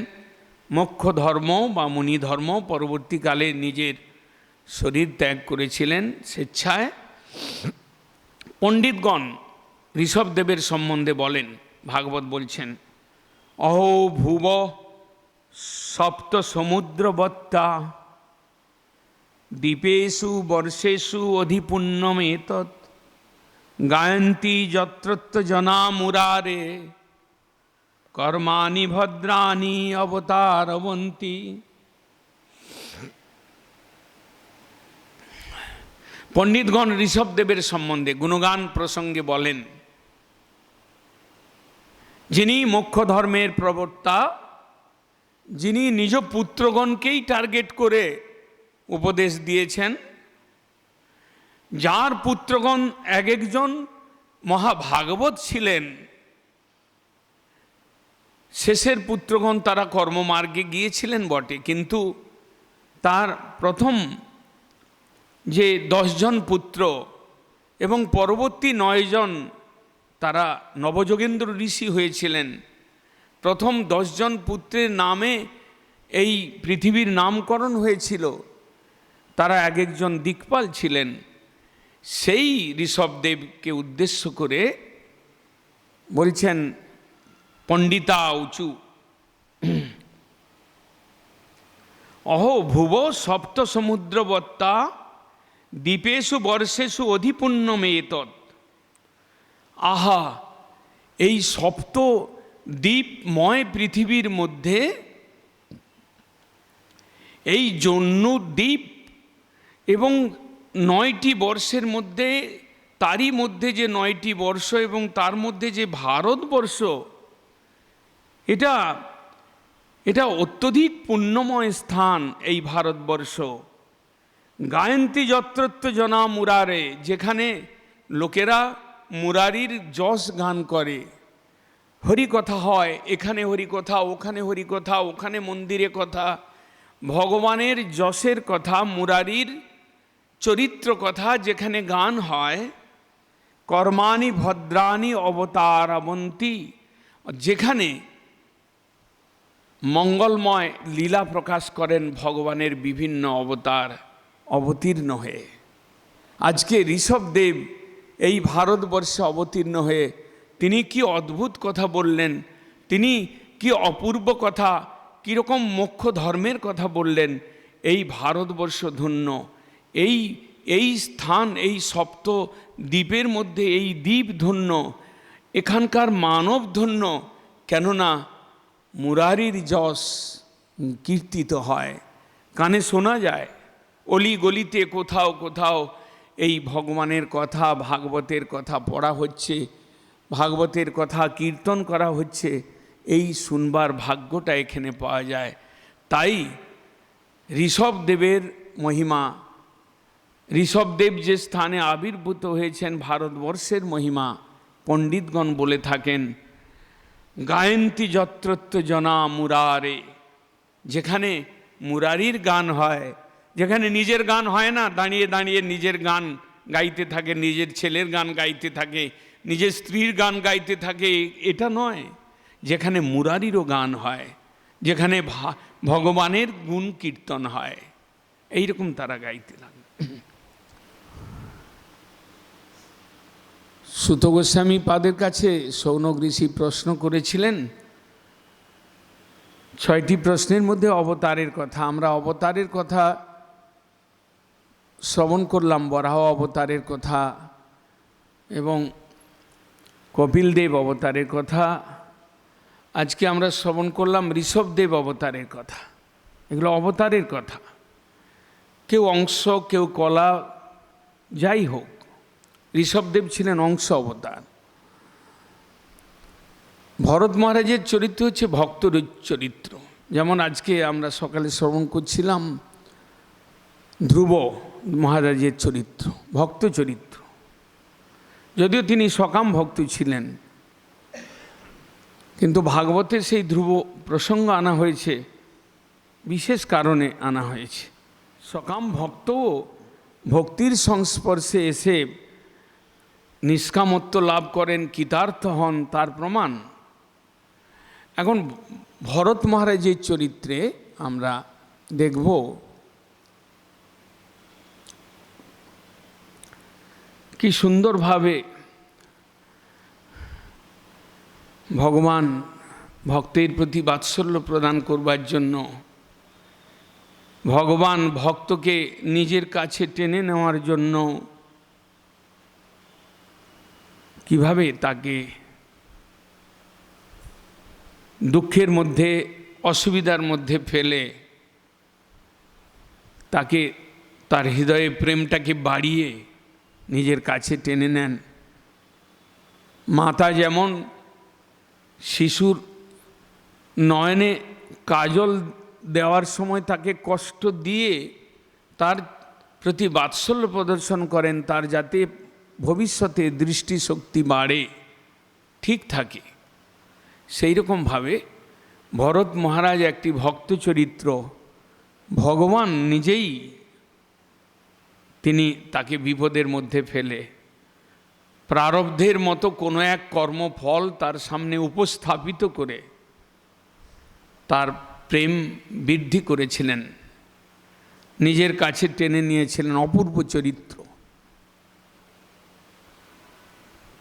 মোক্ষ ধর্ম বা মুনি ধর্ম, পরবর্তীকালে নিজের শরীর ত্যাগ করেছিলেন স্বেচ্ছায়। পণ্ডিতগণ ঋষভদেবের সম্বন্ধে বলেন, ভাগবত বলছেন, অহো ভুব সপ্ত সমুদ্রবত্তা দ্বীপেষু বর্ষেষু অধিপুণ্যমেতৎ গায়ন্তি যত্রত্র জনা মুরারে কর্মাণি ভদ্রাণি অবতারবন্তি। পণ্ডিতগণ ঋষভদেবের সম্বন্ধে গুণগান প্রসঙ্গে বলেন, যিনি মোক্ষ ধর্মের প্রবক্তা, যিনি নিজ পুত্রগণকেই টার্গেট করে উপদেশ দিয়েছেন, যার পুত্রগণ এক একজন মহাভাগবত ছিলেন, শেষের পুত্রগণ তারা কর্মমার্গে গিয়েছিলেন বটে, কিন্তু তার প্রথম যে 10 জন পুত্র এবং পরবর্তী 9 জন তারা নবযোগেন্দ্র ঋষি হয়েছিলেন। প্রথম 10 জন পুত্রের নামে এই পৃথিবীর নামকরণ হয়েছিল, তারা এক একজন দিকপাল ছিলেন। সেই ঋষভদেবকে উদ্দেশ্য করে বলছেন পণ্ডিতা উচু অহো ভুব সপ্ত সমুদ্রবত্তা দ্বীপেষু বর্ষেষু অধিপুণ্যমেতৎ। আহা, এই সপ্ত দ্বীপময় পৃথিবীর মধ্যে এই জন্য দ্বীপ এবং 9টি বর্ষের মধ্যে, তারই মধ্যে যে 9টি বর্ষ এবং তার মধ্যে যে ভারতবর্ষ, এটা অত্যধিক পুণ্যময় স্থান। এই ভারতবর্ষ গায়ন্তী যত্রত্র জনা মুরারে, যেখানে লোকেরা মুরারির যশ গান করে, হরিকথা হয়, এখানে হরিকথা, ওখানে হরিকথা, ওখানে মন্দিরে কথা, ভগবানের যশের কথা, মুরারির চরিত্র কথা যেখানে গান হয়। কর্মাণি ভদ্রাণি অবতারবন্তি, যেখানে মঙ্গলময় লীলা প্রকাশ করেন ভগবানের বিভিন্ন অবতার অবতীর্ণ হয়ে। আজকে ঋষভদেব এই ভারতবর্ষে অবতীর্ণ হয়ে তিনি কি অদ্ভুত কথা বললেন, তিনি কি অপূর্ব কথা, কীরকম মোক্ষ ধর্মের কথা বললেন। এই ভারতবর্ষ ধন্য, এই স্থান, এই সপ্ত দ্বীপের মধ্যে এই দ্বীপ ধন্য, এখানকার মানব ধন্য। কেননা মুরারির যশ কীর্তিত হয়, কানে শোনা যায়, অলি গলিতে কোথাও কোথাও এই ভগবানের কথা, ভাগবতের কথা পড়া হচ্ছে, ভাগবতের কথা কীর্তন করা হচ্ছে, এই শুনবার ভাগ্যটা এখানে পাওয়া যায়। তাই ঋষভদেবের মহিমা, ঋষভদেব যে স্থানে আবির্ভূত হয়েছেন, ভারতবর্ষের মহিমা পণ্ডিতগণ বলে থাকেন, গায়ন্তী যত্রত্ব জনা মুরারে, যেখানে মুরারির গান হয়, যেখানে নিজের গান হয় না, দাঁড়িয়ে দাঁড়িয়ে নিজের গান গাইতে থাকে, নিজের ছেলের গান গাইতে থাকে, নিজের স্ত্রীর গান গাইতে থাকে, এটা নয়, যেখানে মুরারিরও গান হয়, যেখানে ভগবানের গুণ কীর্তন হয়, এইরকম তারা গাইতে লাগে। সুত গোস্বামী পাদের কাছে শৌনক ঋষি প্রশ্ন করেছিলেন, 6টি প্রশ্নের মধ্যে অবতারের কথা। আমরা অবতারের কথা শ্রবণ করলাম, বরাহ অবতারের কথা এবং কপিলদেব অবতারের কথা। আজকে আমরা শ্রবণ করলাম ঋষভদেব অবতারের কথা। এগুলো অবতারের কথা, কেউ অংশ, কেউ কলা, যাই হোক, ঋষভদেব ছিলেন অংশ অবতার। ভরত মহারাজের চরিত্র হচ্ছে ভক্তর চরিত্র। যেমন আজকে আমরা সকালে শ্রবণ করছিলাম ধ্রুব মহারাজের চরিত্র, ভক্ত চরিত্র। যদিও তিনি সকাম ভক্ত ছিলেন, কিন্তু ভাগবতের সেই ধ্রুব প্রসঙ্গ আনা হয়েছে, বিশেষ কারণে আনা হয়েছে। সকাম ভক্তও ভক্তির সংস্পর্শে এসে নিষ্কামত্ব লাভ করেন, কৃতার্থ হন, তার প্রমাণ। এখন ভরত মহারাজের চরিত্রে আমরা দেখব কি সুন্দরভাবে ভগবান ভক্তের প্রতি বাৎসল্য প্রদান করবার জন্য, ভগবান ভক্তকে নিজের কাছে টেনে নেওয়ার জন্য কিভাবে তাকে দুঃখের মধ্যে, অসুবিধার মধ্যে ফেলে তাকে তার হৃদয়ে প্রেমটাকে বাড়িয়ে নিজের কাছে টেনে নেন। মাতা যেমন শিশুর নয়নে কাজল দেওয়ার সময় তাকে কষ্ট দিয়ে তার প্রতি বাৎসল্য প্রদর্শন করেন, তার যাতে ভবিষ্যতে দৃষ্টিশক্তি বাড়ে, ঠিক থাকে, সেই রকমভাবে ভরত মহারাজ একটি ভক্ত চরিত্র। ভগবান নিজেই তিনি তাকে বিপদের মধ্যে ফেলে প্রারব্ধের মতো কোনো এক কর্মফল তার সামনে উপস্থাপিত করে তার প্রেম বৃদ্ধি করেছিলেন, নিজের কাছে টেনে নিয়েছিলেন। অপূর্ব চরিত্র।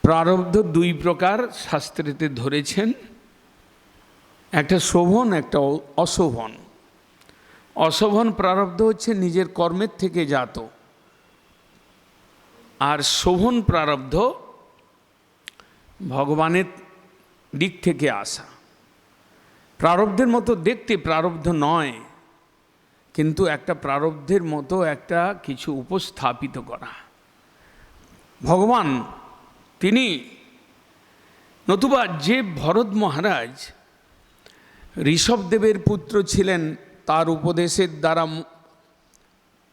প্রারব্ধ 2 প্রকার শাস্ত্রেতে ধরেছেন, একটা শোভন, একটা অশোভন। অশোভন প্রারব্ধ হচ্ছে নিজের কর্মের থেকে জাত, আর শোভন প্রারব্ধ ভগবানের দিক থেকে আসা। প্রারব্ধের মতো দেখতে প্রারব্ধ নয়, কিন্তু একটা প্রারব্ধের মতো একটা কিছু উপস্থাপিত করা। ভগবান তিনি, নতুবা যে ভরত মহারাজ ঋষভদেবের পুত্র ছিলেন, তার উপদেশের দ্বারা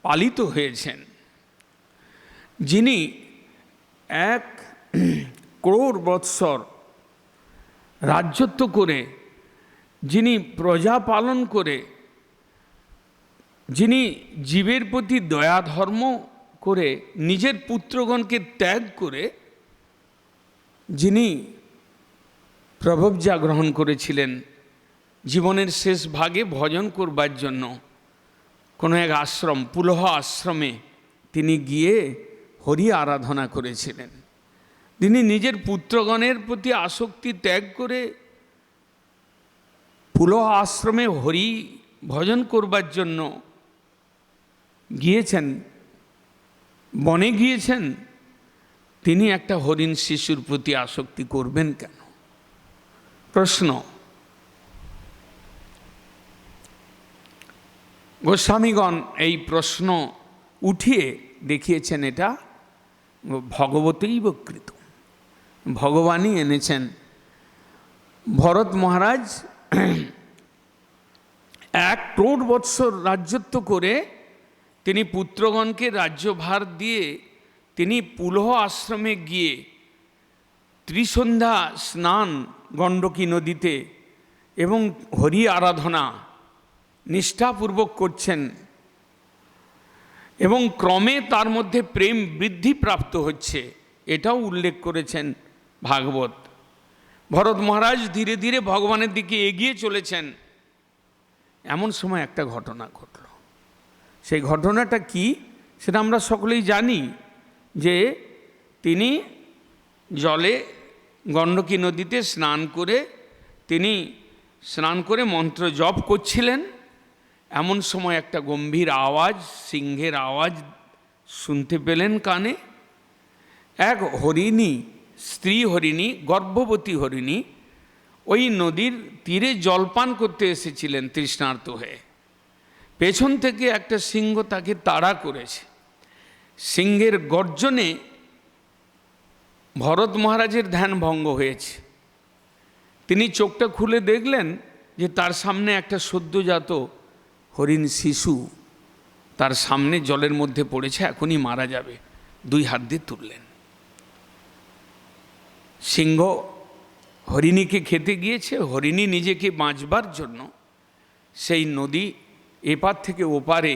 পালিত হয়েছেন, যিনি 1 করোড় বৎসর রাজ্যত্ব করে, যিনি প্রজা পালন করে, যিনি জীবের প্রতি দয়া ধর্ম করে, নিজের পুত্রগণকে ত্যাগ করে, যিনি প্রভবজা গ্রহণ করেছিলেন জীবনের শেষ ভাগে ভজন করবার জন্য, কোনো এক আশ্রম, পুলহ আশ্রমে তিনি গিয়ে হরি আরাধনা করেছিলেন। তিনি নিজের পুত্রগণের প্রতি আসক্তি ত্যাগ করে পুলহ আশ্রমে হরি ভজন করবার জন্য গিয়েছেন, বনে গিয়েছেন। তিনি একটা হরিণ শিশুর প্রতি আসক্তি করবেন কেন? প্রশ্ন। গোস্বামীগণ এই প্রশ্ন উঠিয়ে দেখিয়েছেন, এটা ভগবতৈব কৃত। ভগবানই এনেছেন। ভরত মহারাজ 1 ক্রোড় বৎসর রাজ্যত্ব করে তিনি পুত্রগণকে রাজ্যভার দিয়ে তিনি পুলহ আশ্রমে গিয়ে ত্রিসন্ধ্যা স্নান গণ্ডকী নদীতে এবং হরি আরাধনা নিষ্ঠাপূর্বক করছেন এবং ক্রমে তার মধ্যে প্রেম বৃদ্ধি প্রাপ্ত হচ্ছে, এটাও উল্লেখ করেছেন ভাগবত। ভরত মহারাজ ধীরে ধীরে ভগবানের দিকে এগিয়ে চলেছেন। এমন সময় একটা ঘটনা ঘটল। সেই ঘটনাটা কি সেটা আমরা সকলেই জানি, যে তিনি জলে গণ্ডকী নদীতে স্নান করে মন্ত্র জপ করছিলেন। এমন সময় একটা গম্ভীর আওয়াজ, সিংহের আওয়াজ শুনতে পেলেন কানে। এক হরিণী, স্ত্রী হরিণী, গর্ভবতী হরিণী ওই নদীর তীরে জলপান করতে এসেছিলেন তৃষ্ণার্ত হয়ে। পেছন থেকে একটা সিংহ তাকে তাড়া করেছে। সিংহের গর্জনে ভরত মহারাজের ধ্যান ভঙ্গ হয়েছে। তিনি চোখটা খুলে দেখলেন যে তার সামনে একটা সদ্যজাত হরিণ শিশু তার সামনে জলের মধ্যে পড়েছে, এখনই মারা যাবে। 2 হাত দিয়ে তুললেন। সিংহ হরিণীকে খেতে গিয়েছে। হরিণী নিজেকে বাঁচবার জন্য সেই নদী এপার থেকে ওপারে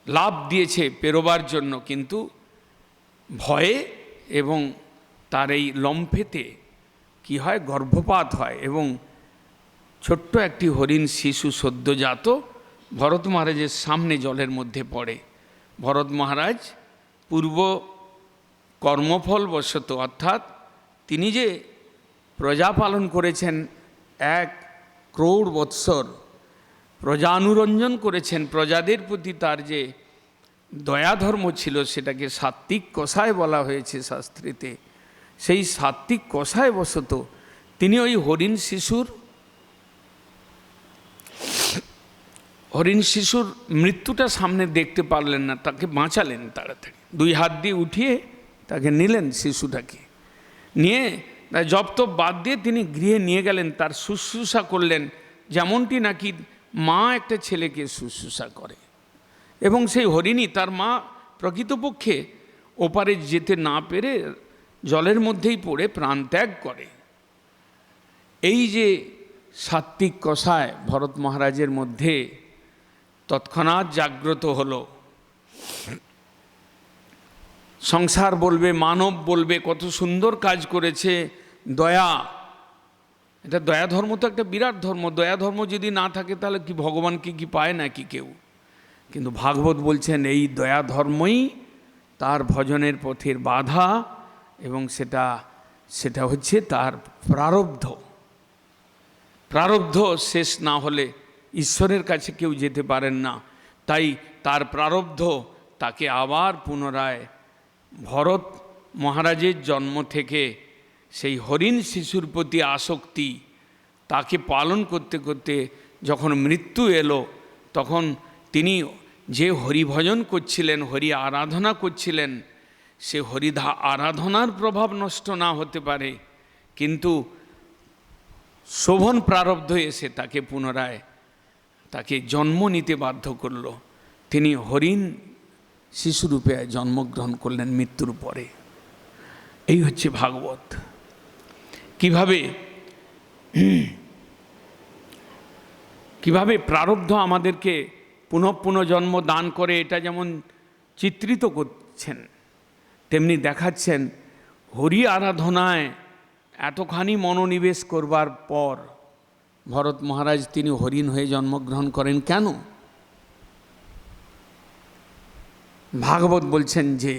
লাফ দিয়েছে পেরোবার জন্য, কিন্তু ভয়ে এবং তার এই লম্ফেতে কি হয়, গর্ভপাত হয় এবং ছোট্ট একটি হরিণ শিশু সদ্যজাত ভরত মহারাজের সামনে জলের মধ্যে পড়ে। ভরত মহারাজ পূর্ব কর্মফল বশত, অর্থাৎ তিনি যে প্রজা পালন করেছেন 1 ক্রোড় বৎসর, প্রজানুরঞ্জন করেছেন, প্রজাদের প্রতি তার যে দয়াধর্ম ছিল সেটাকে সাত্ত্বিক কষায় বলা হয়েছে শাস্ত্রীতে। সেই সাত্ত্বিক কষায় বশত তিনি ওই হরিণ শিশুর মৃত্যুটা সামনে দেখতে পারলেন না, তাকে বাঁচালেন তাড়াতাড়ি। 2 হাত দিয়ে উঠিয়ে তাকে নিলেন, শিশুটাকে নিয়ে জপ তপ বাদ দিয়ে তিনি গৃহে নিয়ে গেলেন, তার শুশ্রূষা করলেন, যেমনটি নাকি মা একটা ছেলেকে শুশ্রূষা করে। এবং সেই হরিণী, তার মা প্রকৃতপক্ষে ওপারে যেতে না পেরে জলের মধ্যেই পড়ে প্রাণত্যাগ করে। এই যে সাত্ত্বিক কষায় ভরত মহারাজের মধ্যে তৎক্ষণাৎ জাগ্রত হলো। সংসার বলবে, মানব বলবে, কত সুন্দর কাজ করেছে, দয়া, এটা দয়া ধর্ম তো একটা বিরাট ধর্ম। দয়া ধর্ম যদি না থাকে তাহলে কি ভগবানকে কি পায় নাকি কেউ? কিন্তু ভাগবত বলছেন এই দয়া ধর্মই তার ভজনের পথের বাধা, এবং সেটা হচ্ছে তার প্রারব্ধ শেষ না হলে ঈশ্বরের কাছে কেউ যেতে পারেন না। তাই তার প্রারব্ধ তাকে আবার পুনরায় ভরত মহারাজের জন্ম থেকে সেই হরিণ শিশুর প্রতি আসক্তি তাকে পালন করতে করতে যখন মৃত্যু এলো, তখন তিনি যে হরিভজন করছিলেন, হরি আরাধনা করছিলেন, সে আরাধনার প্রভাব নষ্ট না হতে পারে, কিন্তু শোভন প্রারব্ধ এসে তাকে পুনরায় তাকে জন্ম নিতে বাধ্য করল। তিনি হরিণ শিশুরূপে জন্মগ্রহণ করলেন মৃত্যুর পরে। এই হচ্ছে ভাগবত। কিভাবে প্রারব্ধ আমাদেরকে পুনঃ জন্ম দান করে, এটা যেমন চিত্রিত করছেন, তেমনি দেখাচ্ছেন হরি আরাধনায় এতখানি মনোনিবেশ করবার পর ভরত মহারাজ তিনি হরিণ হয়ে জন্মগ্রহণ করেন কেন? ভাগবত বলছেন যে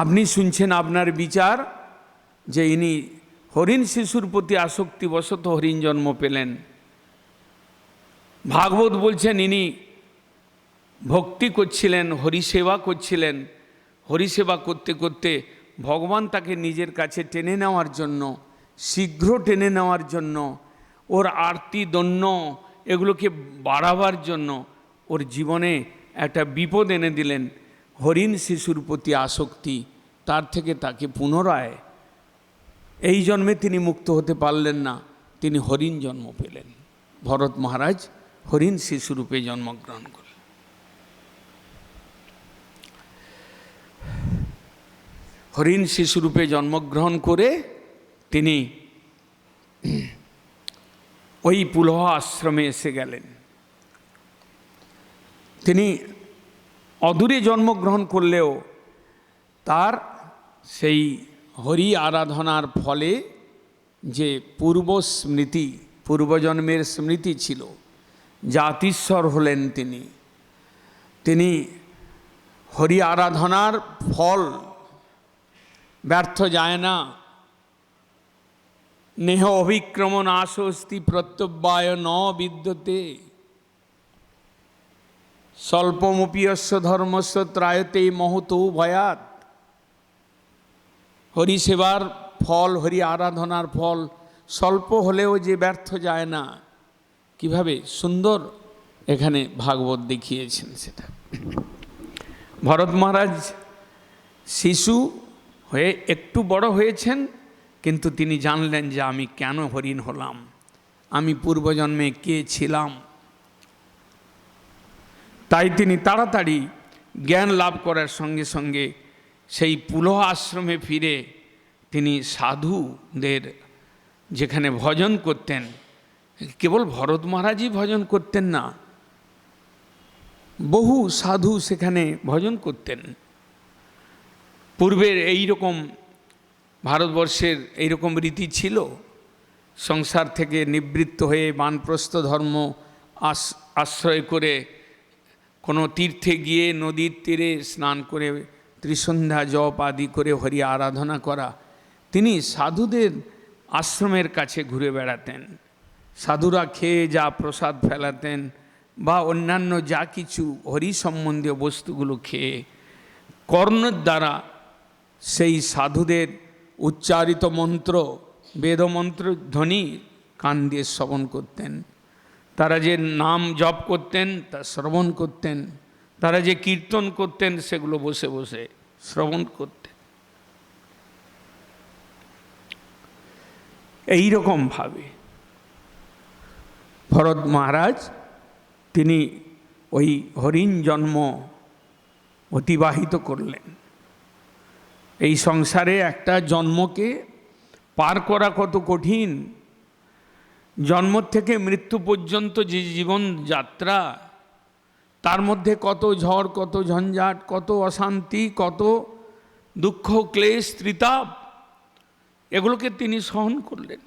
আপনি শুনছেন আপনার বিচার, যে ইনি হরিণ শিশুর প্রতি আসক্তিবশত হরিণ জন্ম পেলেন। ভাগবত বলছেন ইনি ভক্তি করছিলেন, হরিসেবা করছিলেন, হরিসেবা করতে করতে ভগবান তাকে নিজের কাছে টেনে নেওয়ার জন্য, শীঘ্র টেনে নেওয়ার জন্য, ওর আরতি দন্য এগুলোকে বাড়াবার জন্য ওর জীবনে একটা বিপদ এনে দিলেন, হরিণ শিশুর প্রতি আসক্তি। তার থেকে তাকে পুনরায় এই জন্মে তিনি মুক্ত হতে পারলেন না, তিনি হরিণ জন্ম পেলেন। ভরত মহারাজ হরিণ শিশুরূপে জন্মগ্রহণ করলেন। হরিণ শিশুরূপে জন্মগ্রহণ করে তিনি ওই পুলহ আশ্রমে এসে গেলেন। তিনি অদূরে জন্মগ্রহণ করলেও তার সেই হরি আরাধনার ফলে যে পূর্ব স্মৃতি, পূর্বজন্মের স্মৃতি ছিল, জাতিস্বর হলেন তিনি। তিনি হরি আরাধনার ফল ব্যর্থ যায় না। নেহ অভিক্রমণ আসস্তি প্রত্যব্যায় ন বিদ্যতে স্বল্পমপিয়স্য ধর্মস্য ত্রায়তে মহতো ভয়াত। হরি সেবার ফল, হরি আরাধনার ফল স্বল্প হলেও যে ব্যর্থ যায় না, কিভাবে সুন্দর এখানে ভাগবত দেখিয়েছেন সেটা। ভরত মহারাজ শিশু হয়ে একটু বড় হয়েছেন, কিন্তু তিনি জানলেন যে আমি কেন হরিণ হলাম, আমি পূর্বজন্মে কে ছিলাম। তাই তিনি তাড়াতাড়ি জ্ঞান লাভ করার সঙ্গে সঙ্গে সেই পুলহ আশ্রমে ফিরে তিনি সাধুদের যেখানে ভজন করতেন, কেবল ভরত মহারাজই ভজন করতেন না, বহু সাধু সেখানে ভজন করতেন। পূর্বের এই রকম ভারতবর্ষের এই রকম রীতি ছিল, সংসার থেকে নিবৃত্ত হয়ে বানপ্রস্থ ধর্ম আশ্রয় করে কোনো তীর্থে গিয়ে নদীর তীরে স্নান করে ত্রিসন্ধ্যা জপ আদি করে হরি আরাধনা করা। তিনি সাধুদের আশ্রমের কাছে ঘুরে বেড়াতেন, সাধুরা খেয়ে যা প্রসাদ ফেলাতেন বা অন্যান্য যা কিছু হরি সম্বন্ধীয় বস্তুগুলো খেয়ে কর্ণের দ্বারা সেই সাধুদের উচ্চারিত মন্ত্র, বেদমন্ত্র ধ্বনি কান দিয়ে শ্রবণ করতেন। তারা যে নাম জপ করতেন তা শ্রবণ করতেন, তারা যে কীর্তন করতেন সেগুলো বসে বসে শ্রবণ করতেন। এই রকমভাবে ভরত মহারাজ তিনি ওই হরিণ জন্ম অতিবাহিত করলেন। এই সংসারে একটা জন্মকে পার করা কত কঠিন, জন্ম থেকে মৃত্যু পর্যন্ত যে জীবন যাত্রা, তার মধ্যে কত ঝড়, কত ঝঞ্ঝাট, কত অশান্তি, কত দুঃখ, ক্লেশ, ত্রিতাপ, এগুলোকে তিনি সহন করলেন।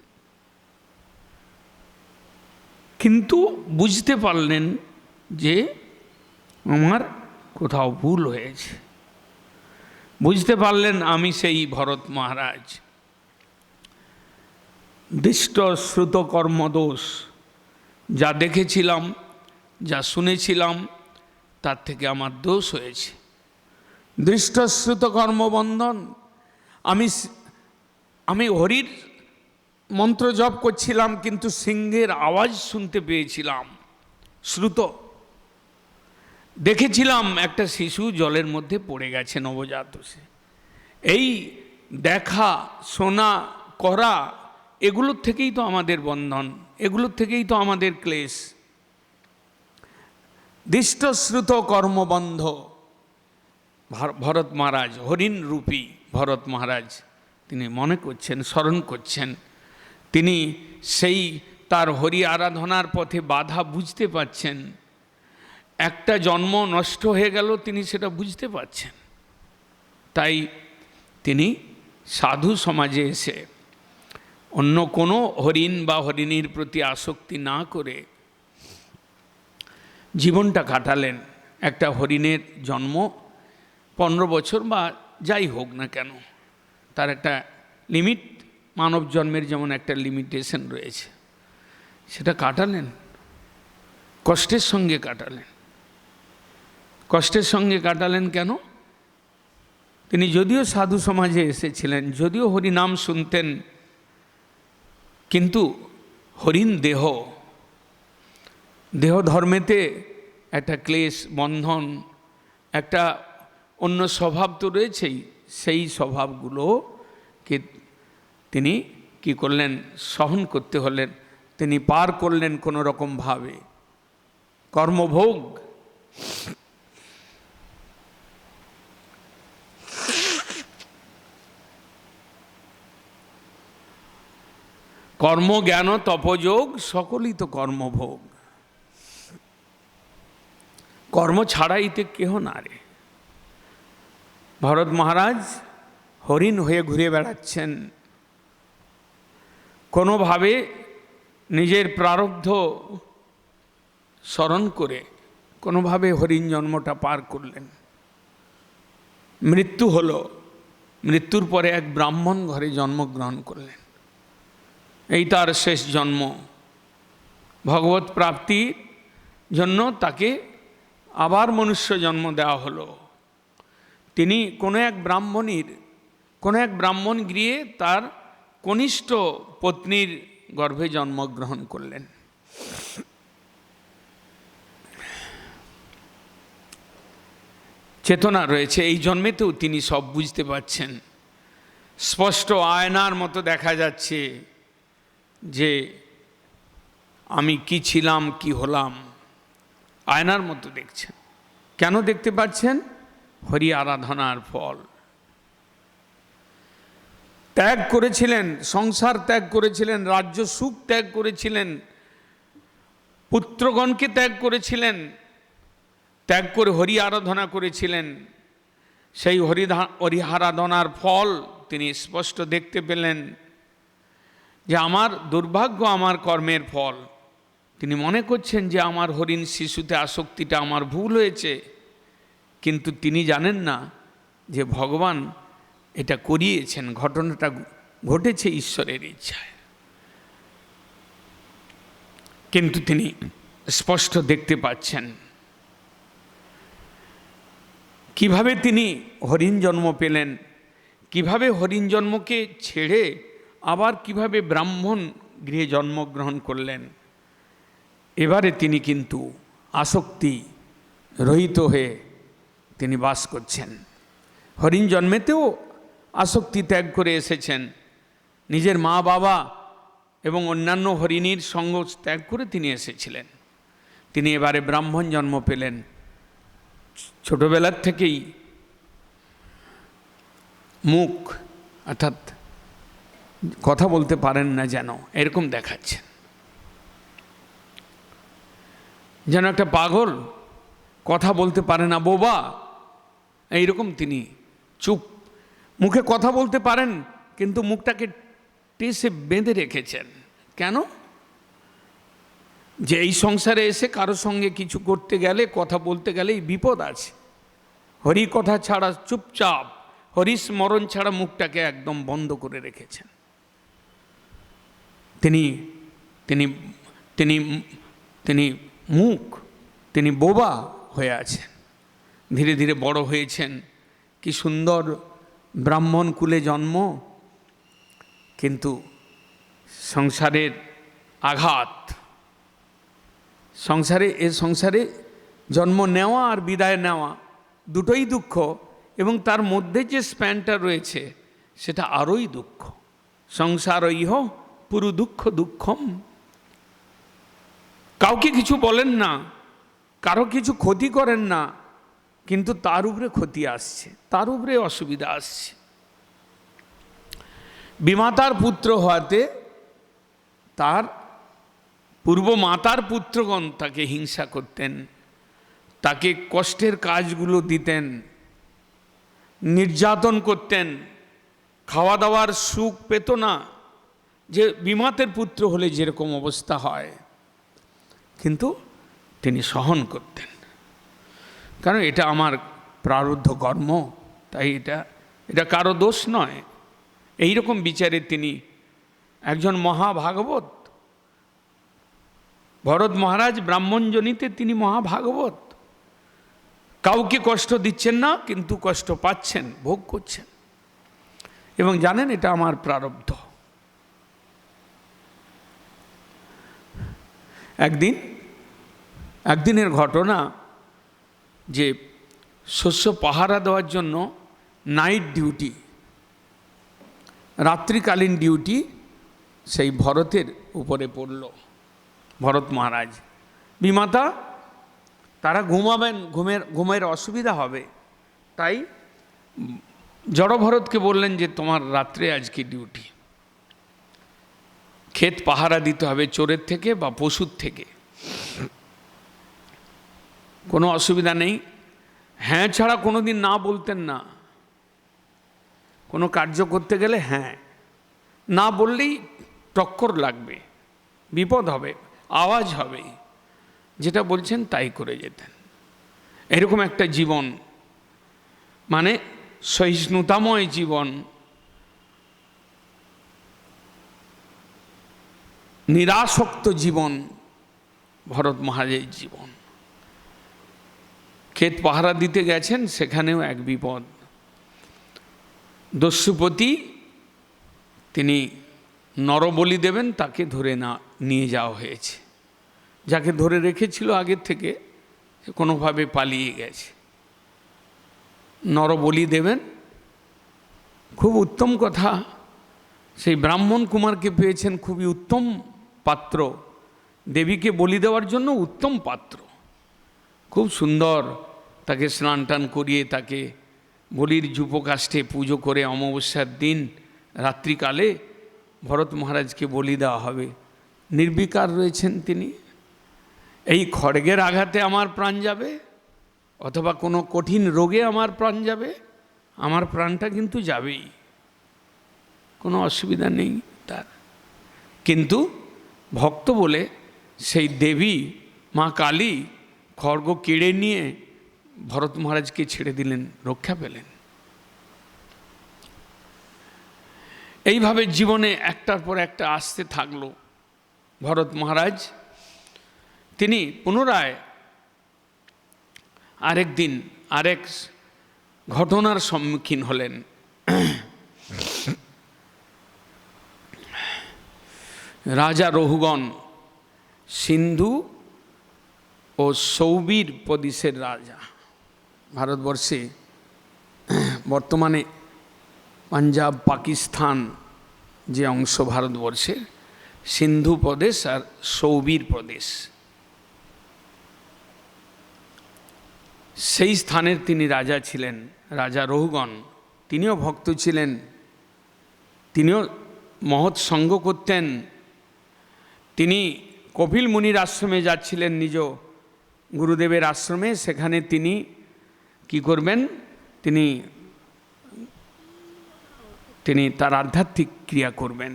কিন্তু বুঝতে পারলেন যে আমার কোথাও ভুল হয়েছে, বুঝতে পারলেন আমি সেই ভরত মহারাজ। দৃষ্ট শ্রুত কর্মদোষ, যা দেখেছিলাম, যা শুনেছিলাম, তার থেকে আমার দোষ হয়েছে। দৃষ্টশ্রুত কর্মবন্ধন, আমি হরির মন্ত্র জপ করছিলাম, কিন্তু সিংহের আওয়াজ শুনতে পেয়েছিলাম, শ্রুত দেখেছিলাম একটা শিশু জলের মধ্যে পড়ে গেছে, নবজাত সে। এই দেখা, শোনা, করা, এগুলোর থেকেই তো আমাদের বন্ধন, এগুলোর থেকেই তো আমাদের ক্লেশ। দৃষ্টশ্রুত কর্মবন্ধ ভরত মহারাজ, হরিণ রূপী ভরত মহারাজ তিনি মনে করছেন, স্মরণ করছেন। তিনি সেই তার হরি আরাধনার পথে বাধা বুঝতে পাচ্ছেন। একটা জন্ম নষ্ট হয়ে গেল, তিনি সেটা বুঝতে পারছেন। তাই তিনি সাধু সমাজে এসে অন্য কোনো হরিণ বা হরিণীর প্রতি আসক্তি না করে জীবনটা কাটালেন। একটা হরিণের জন্ম 15 বছর বা যাই হোক না কেন, তার একটা লিমিট, মানব জন্মের যেমন একটা লিমিটেশন রয়েছে, সেটা কাটালেন, কষ্টের সঙ্গে কাটালেন। কষ্টের সঙ্গে কাটালেন কেন? তিনি যদিও সাধু সমাজে এসেছিলেন, যদিও হরিনাম শুনতেন, কিন্তু হরিণ দেহ, দেহ ধর্মেতে একটা ক্লেশ, বন্ধন, একটা অন্য স্বভাব তো রয়েছেই। সেই স্বভাবগুলোকে তিনি কি করলেন, সহন করতে হলেন, তিনি পার করলেন কোনো রকমভাবে। কর্মভোগ, কর্ম জ্ঞান তপযোগ সকলই তো কর্মভোগ। কর্ম ছাড়াইতে কেহ না রে। ভরত মহারাজ হরিণ হয়ে ঘুরে বেড়াচ্ছেন, কোনোভাবে নিজের প্রারব্ধ স্মরণ করে কোনোভাবে হরিণ জন্মটা পার করলেন। মৃত্যু হলো, মৃত্যুর পরে এক ব্রাহ্মণ ঘরে জন্মগ্রহণ করলেন। এই তার শেষ জন্ম। ভগবত প্রাপ্তির জন্য তাকে আবার মনুষ্য জন্ম দেওয়া হলো। তিনি কোনো এক ব্রাহ্মণ গৃহে তার কনিষ্ঠ পত্নীর গর্ভে জন্মগ্রহণ করলেন। চেতনা রয়েছে, এই জন্মেতেও তিনি সব বুঝতে পারছেন। স্পষ্ট আয়নার মতো দেখা যাচ্ছে যে আমি কি ছিলাম, কি হলাম, আয়নার মতো দেখছেন। কেন দেখতে পাচ্ছেন? হরি আরাধনার ফল। ত্যাগ করেছিলেন, সংসার ত্যাগ করেছিলেন, রাজ্য সুখ ত্যাগ করেছিলেন, পুত্রগণকে ত্যাগ করেছিলেন, ত্যাগ করে হরি আরাধনা করেছিলেন। সেই হরি আরাধনার ফল তিনি স্পষ্ট দেখতে পেলেন যে আমার দুর্ভাগ্য, আমার কর্মের ফল। তিনি মনে করছেন যে আমার হরিণ শিশুতে আসক্তিটা আমার ভুল হয়েছে, কিন্তু তিনি জানেন না যে ভগবান এটা করিয়েছেন, ঘটনাটা ঘটেছে ঈশ্বরের ইচ্ছায়। কিন্তু তিনি স্পষ্ট দেখতে পাচ্ছেন কিভাবে তিনি হরিণ জন্ম পেলেন, কিভাবে হরিণ জন্মকে ছেড়ে আবার কিভাবে ব্রাহ্মণ গৃহে জন্মগ্রহণ করলেন। এবারে তিনি কিন্তু আসক্তি রহিত হয়ে তিনি বাস করছেন। হরিণ জন্মেতেও আসক্তি ত্যাগ করে এসেছেন, নিজের মা বাবা এবং অন্যান্য হরিণীর সঙ্গ ত্যাগ করে তিনি এসেছিলেন। তিনি এবারে ব্রাহ্মণ জন্ম পেলেন। ছোটবেলার থেকেই মুখ অর্থাৎ কথা বলতে পারেন না, যেন এরকম দেখাচ্ছেন, যেন একটা পাগল, কথা বলতে পারে না, বোবা, এইরকম তিনি চুপ। মুখে কথা বলতে পারেন কিন্তু মুখটাকে টেসে বেঁধে রেখেছেন। কেন? যে এই সংসারে এসে কারোর সঙ্গে কিছু করতে গেলে, কথা বলতে গেলেই বিপদ আছে। হরি কথা ছাড়া চুপচাপ, হরি স্মরণ ছাড়া মুখটাকে একদম বন্ধ করে রেখেছেন। তিনি বোবা হয়ে আছেন। ধীরে ধীরে বড় হয়েছেন, কি সুন্দর ব্রাহ্মণ কুলে জন্ম, কিন্তু সংসারের আঘাত, সংসারে জন্ম নেওয়া আর বিদায় নেওয়া দুটোই দুঃখ, এবং তার মধ্যে যে স্প্যানটা রয়েছে সেটা আরোই দুঃখ। সংসার ইহ পুরু দুঃখম। কাউকে কিছু বলেন না, কারো কিছু ক্ষতি করেন না, কিন্তু তার উপরে ক্ষতি আসছে, তার উপরে অসুবিধা আসছে। বিমাতার পুত্র হওয়াতে তার পূর্ব মাতার পুত্রগণ তাকে হিংসা করতেন, তাকে কষ্টের কাজগুলো দিতেন, নির্যাতন করতেন, খাওয়া দাওয়ার সুখ পেত না, যে বিমাতের পুত্র হলে যেরকম অবস্থা হয়। কিন্তু তিনি সহন করতেন, কারণ এটা আমার প্রারব্ধ কর্ম, তাই এটা কারো দোষ নয়। এই রকম বিচারে তিনি একজন মহাভাগবত। ভরত মহারাজ ব্রাহ্মণজনিতে তিনি মহাভাগবত। কাউকে কষ্ট দিচ্ছেন না, কিন্তু কষ্ট পাচ্ছেন, ভোগ করছেন, এবং জানেন এটা আমার প্রারব্ধ। একদিনের ঘটনা, যে শস্য পাহারা দেওয়ার জন্য নাইট ডিউটি, রাত্রিকালীন ডিউটি সেই ভরতের উপরে পড়ল। ভরত মহারাজ বিমাতা তারা ঘুমাবেন, ঘুমের অসুবিধা হবে, তাই জড়ভরতকে বললেন যে তোমার রাত্রে আজকে ডিউটি, ক্ষেত পাহারা দিতে হবে চোরের থেকে বা পশুর থেকে, কোনো অসুবিধা নেই। হ্যাঁ ছাড়া কোনো দিন না বলতেন না, কোনো কার্য করতে গেলে হ্যাঁ না বললেই টক্কর লাগবে, বিপদ হবে, আওয়াজ হবে, যেটা বলছেন তাই করে যেতেন। এরকম একটা জীবন, মানে সহিষ্ণুতাময় জীবন, নিরাসক্ত জীবন ভরত মহারাজের জীবন। ক্ষেত পাহারা দিতে গেছেন, সেখানেও এক বিপদ। দস্যুপতি তিনি নরবলি দেবেন, তাকে ধরে নিয়ে যাওয়া হয়েছে। যাকে ধরে রেখেছিল আগের থেকে সে কোনোভাবে পালিয়ে গেছে। নরবলি দেবেন, খুব উত্তম কথা, সেই ব্রাহ্মণ কুমারকে পেয়েছেন, খুবই উত্তম পাত্র, দেবীকে বলি দেওয়ার জন্য উত্তম পাত্র, খুব সুন্দর। তাকে স্নান টান করিয়ে তাকে বলির যূপকাষ্ঠে পুজো করে অমাবস্যার দিন রাত্রিকালে ভরত মহারাজকে বলি দেওয়া হবে। নির্বিকার রয়েছেন তিনি, এই খড়গের আঘাতে আমার প্রাণ যাবে অথবা কোনো কঠিন রোগে আমার প্রাণ যাবে, আমার প্রাণটা কিন্তু যাবেই, কোনো অসুবিধা নেই তার। কিন্তু ভক্ত বলে সেই দেবী মা কালী খড়গ কেড়ে নিয়ে ভরত মহারাজকে ছেড়ে দিলেন, রক্ষা পেলেন। এইভাবে জীবনে একটার পর একটা আসতে থাকলো। ভরত মহারাজ তিনি পুনরায় আরেকদিন আরেক ঘটনার সম্মুখীন হলেন। রাজা রহুগণ, সিন্ধু ও সৌবীর প্রদেশের রাজা। ভারতবর্ষে বর্তমানে পাঞ্জাব, পাকিস্তান যে অংশ ভারতবর্ষের, সিন্ধু প্রদেশ আর সৌবীর প্রদেশ, সেই স্থানের তিনি রাজা ছিলেন। রাজা রহুগণ তিনিও ভক্ত ছিলেন, তিনিও মহৎ সঙ্গ করতেন। তিনি কপিল মুনির আশ্রমে যাচ্ছিলেন, নিজ গুরুদেবের আশ্রমে। সেখানে তিনি কি করবেন, তিনি তার আধ্যাত্মিক ক্রিয়া করবেন।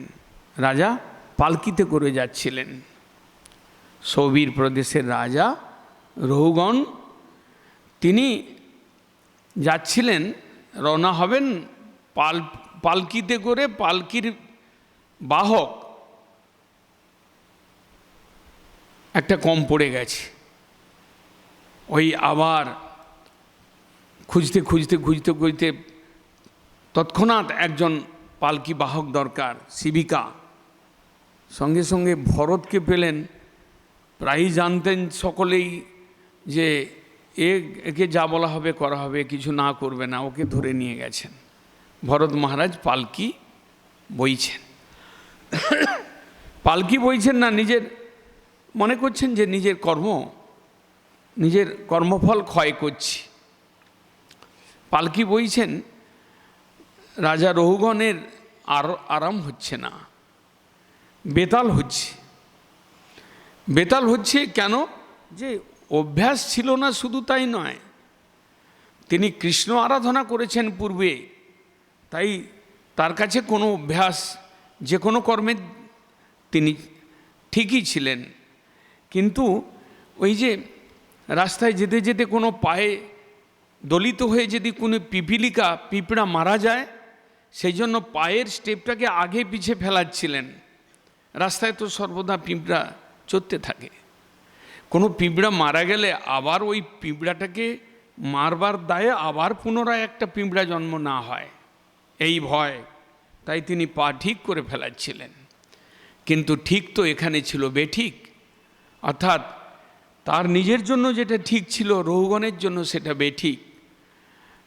রাজা পালকিতে করে যাচ্ছিলেন। সৌবীর প্রদেশের রাজা রহুগণ তিনি যাচ্ছিলেন, রওনা হবেন পালকিতে করে। পালকির বাহক একটা কম পড়ে গেছে। ওই আবার খুঁজতে খুঁজতে খুঁজতে খুঁজতে তৎক্ষণাৎ একজন পালকি বাহক দরকার, শিবিকা। সঙ্গে সঙ্গে ভরতকে পেলেন। প্রায়ই জানতেন সকলেই যে একে যা বলা হবে করা হবে, কিছু না করবে না, ওকে ধরে নিয়ে গেছেন। ভরত মহারাজ পালকি বইছেন। পালকি বইছেন না, নিজের মনে করছেন যে নিজের কর্মফল ক্ষয় করছি। পালকি বইছেন, রাজা রহুগণের আরাম হচ্ছে না, বেতাল হচ্ছে। কেন? যে অভ্যাস ছিল না, শুধু তাই নয়, তিনি কৃষ্ণ আরাধনা করেছেন পূর্বে, তাই তার কাছে কোনো অভ্যাস, যে কোনো কর্মে তিনি ঠিকই ছিলেন। কিন্তু ওই যে রাস্তায় যেতে যেতে কোনো পায়ে দলিত হয়ে যদি কোনো পিঁপড়া মারা যায়, সেই জন্য পায়ের স্টেপটাকে আগে পিছে ফেলাচ্ছিলেন। রাস্তায় তো সর্বদা পিঁপড়া চড়তে থাকে, কোনো পিঁপড়া মারা গেলে আবার ওই পিঁপড়াটাকে মারবার দায়ে আবার পুনরায় একটা পিঁপড়া জন্ম না হয়, এই ভয়, তাই তিনি পা ঠিক করে ফেলাচ্ছিলেন। কিন্তু ঠিক তো এখানে ছিল বেঠিক, অর্থাৎ তার নিজের জন্য যেটা ঠিক ছিল, রহুগণের জন্য সেটা বেঠিক।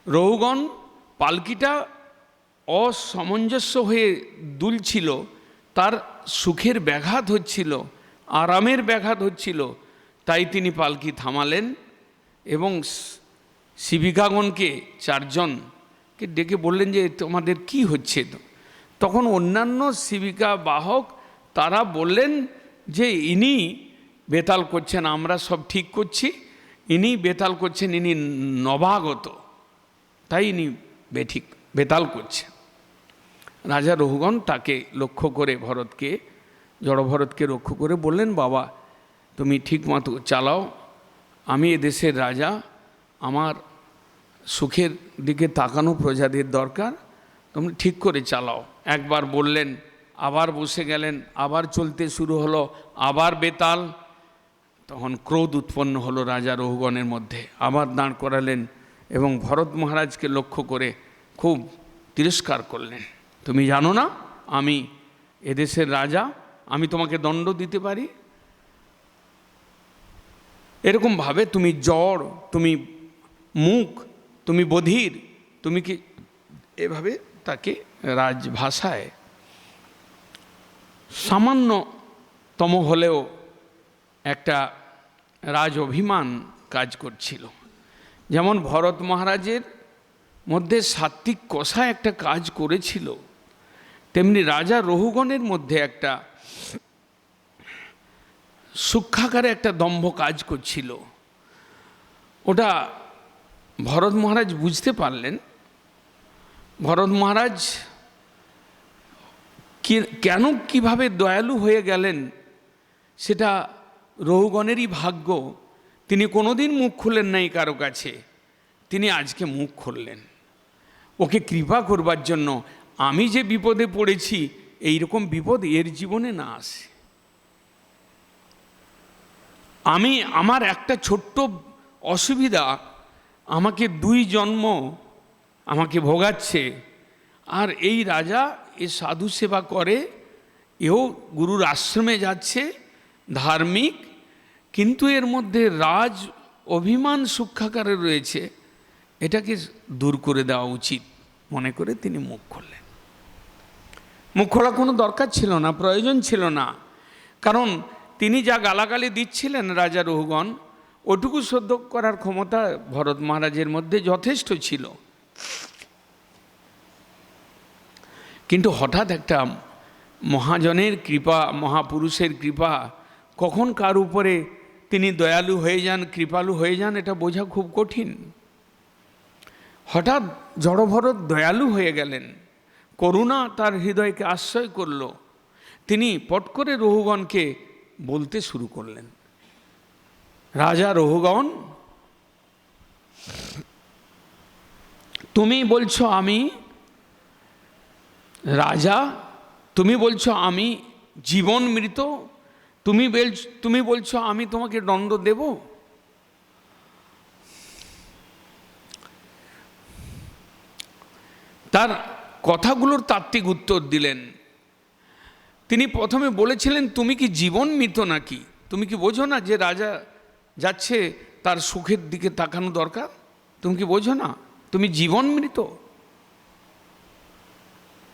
রহুগণ পালকিটা অসামঞ্জস্য হয়ে দুলছিল, তার সুখের ব্যাঘাত হচ্ছিল, আরামের ব্যাঘাত হচ্ছিল, তাই তিনি পালকি থামালেন এবং শিবিকাগণকে 4 জনকে ডেকে বললেন যে তোমাদের কি হচ্ছে। তখন অন্যান্য শিবিকা বাহক তারা বললেন যে ইনি বেতাল করছেন, আমরা সব ঠিক করছি, ইনি বেতাল করছেন, ইনি নবাগত, তাই ইনি বেতাল করছেন। রাজা রঘুগণ তাকে লক্ষ্য করে ভরতকে, জড়ভরতকে লক্ষ্য করে বললেন, বাবা তুমি ঠিক মতো চালাও, আমি এদেশের রাজা, আমার সুখের দিকে তাকানো প্রজাদের দরকার, তুমি ঠিক করে চালাও। একবার বললেন, আবার বসে গেলেন, আবার চলতে শুরু হলো, আবার বেতাল। তখন ক্রোধ উৎপন্ন হলো রাজা রঘুগণের মধ্যে, আবার দাঁড় করালেন এবং ভরত মহারাজকে লক্ষ্য করে খুব তিরস্কার করলেন। তুমি জানো না আমি এদেশের রাজা, আমি তোমাকে দণ্ড দিতে পারি? এরকমভাবে তুমি জড়, তুমি মুখ, তুমি বধির, তুমি কি, এভাবে তাকে রাজভাষায় সামান্যতম হলেও একটা রাজ অভিমান কাজ করছিল। যেমন ভরত মহারাজের মধ্যে সাত্ত্বিক কষা একটা কাজ করেছিল, তেমনি রাজা রঘুগণের মধ্যে একটা সূক্ষ্মাকারে একটা দম্ভ কাজ করছিল। ওটা ভরত মহারাজ বুঝতে পারলেন। ভরত মহারাজ কেন কিভাবে দয়ালু হয়ে গেলেন সেটা রঘুগণেরই ভাগ্য। তিনি কোনোদিন মুখ খুললেন নাই কারো কাছে, তিনি আজকে মুখ খুললেন ওকে কৃপা করবার জন্য। আমি যে বিপদে পড়েছি, এই রকম বিপদ এর জীবনে না আসে। আমার একটা ছোট্ট অসুবিধা আমাকে 2 জন্ম আমাকে ভোগাচ্ছে, আর এই রাজা এ সাধু সেবা করে, এও গুরুর আশ্রমে যাচ্ছে, ধার্মিক, কিন্তু এর মধ্যে রাজ অভিমান সূক্ষ্মাকারে রয়েছে, এটাকে দূর করে দেওয়া উচিত মনে করে তিনি মুখ খুললেন। মুখ খোলা কোনো দরকার ছিল না, প্রয়োজন ছিল না, কারণ তিনি যা গালাগালি দিচ্ছিলেন রাজা রঘুগণ, ওটুকু সহ্য করার ক্ষমতা ভরত মহারাজের মধ্যে যথেষ্ট ছিল। কিন্তু হঠাৎ একটা মহাজনের কৃপা, মহাপুরুষের কৃপা, কখন কার উপরে তিনি দয়ালু হয়ে যান, কৃপালু হয়ে যান, এটা বোঝা খুব কঠিন। হঠাৎ জড়ভরত দয়ালু হয়ে গেলেন, করুণা তার হৃদয়কে আশ্রয় করল। তিনি পট করে রঘুগণকে বলতে শুরু করলেন, রাজা রঘুগণ, তুমি বলছো আমি রাজা, তুমি বলছো আমি জীবন মৃত, তুমি বলছো আমি তোমাকে দণ্ড দেব? তার কথাগুলোর তাত্ত্বিক উত্তর দিলেন। তিনি প্রথমে বলেছিলেন, তুমি কি জীবন মৃত নাকি? তুমি কি বোঝো না যে রাজা যাচ্ছে, তার সুখের দিকে তাকানো দরকার? তুমি কি বোঝো না তুমি জীবন মৃত?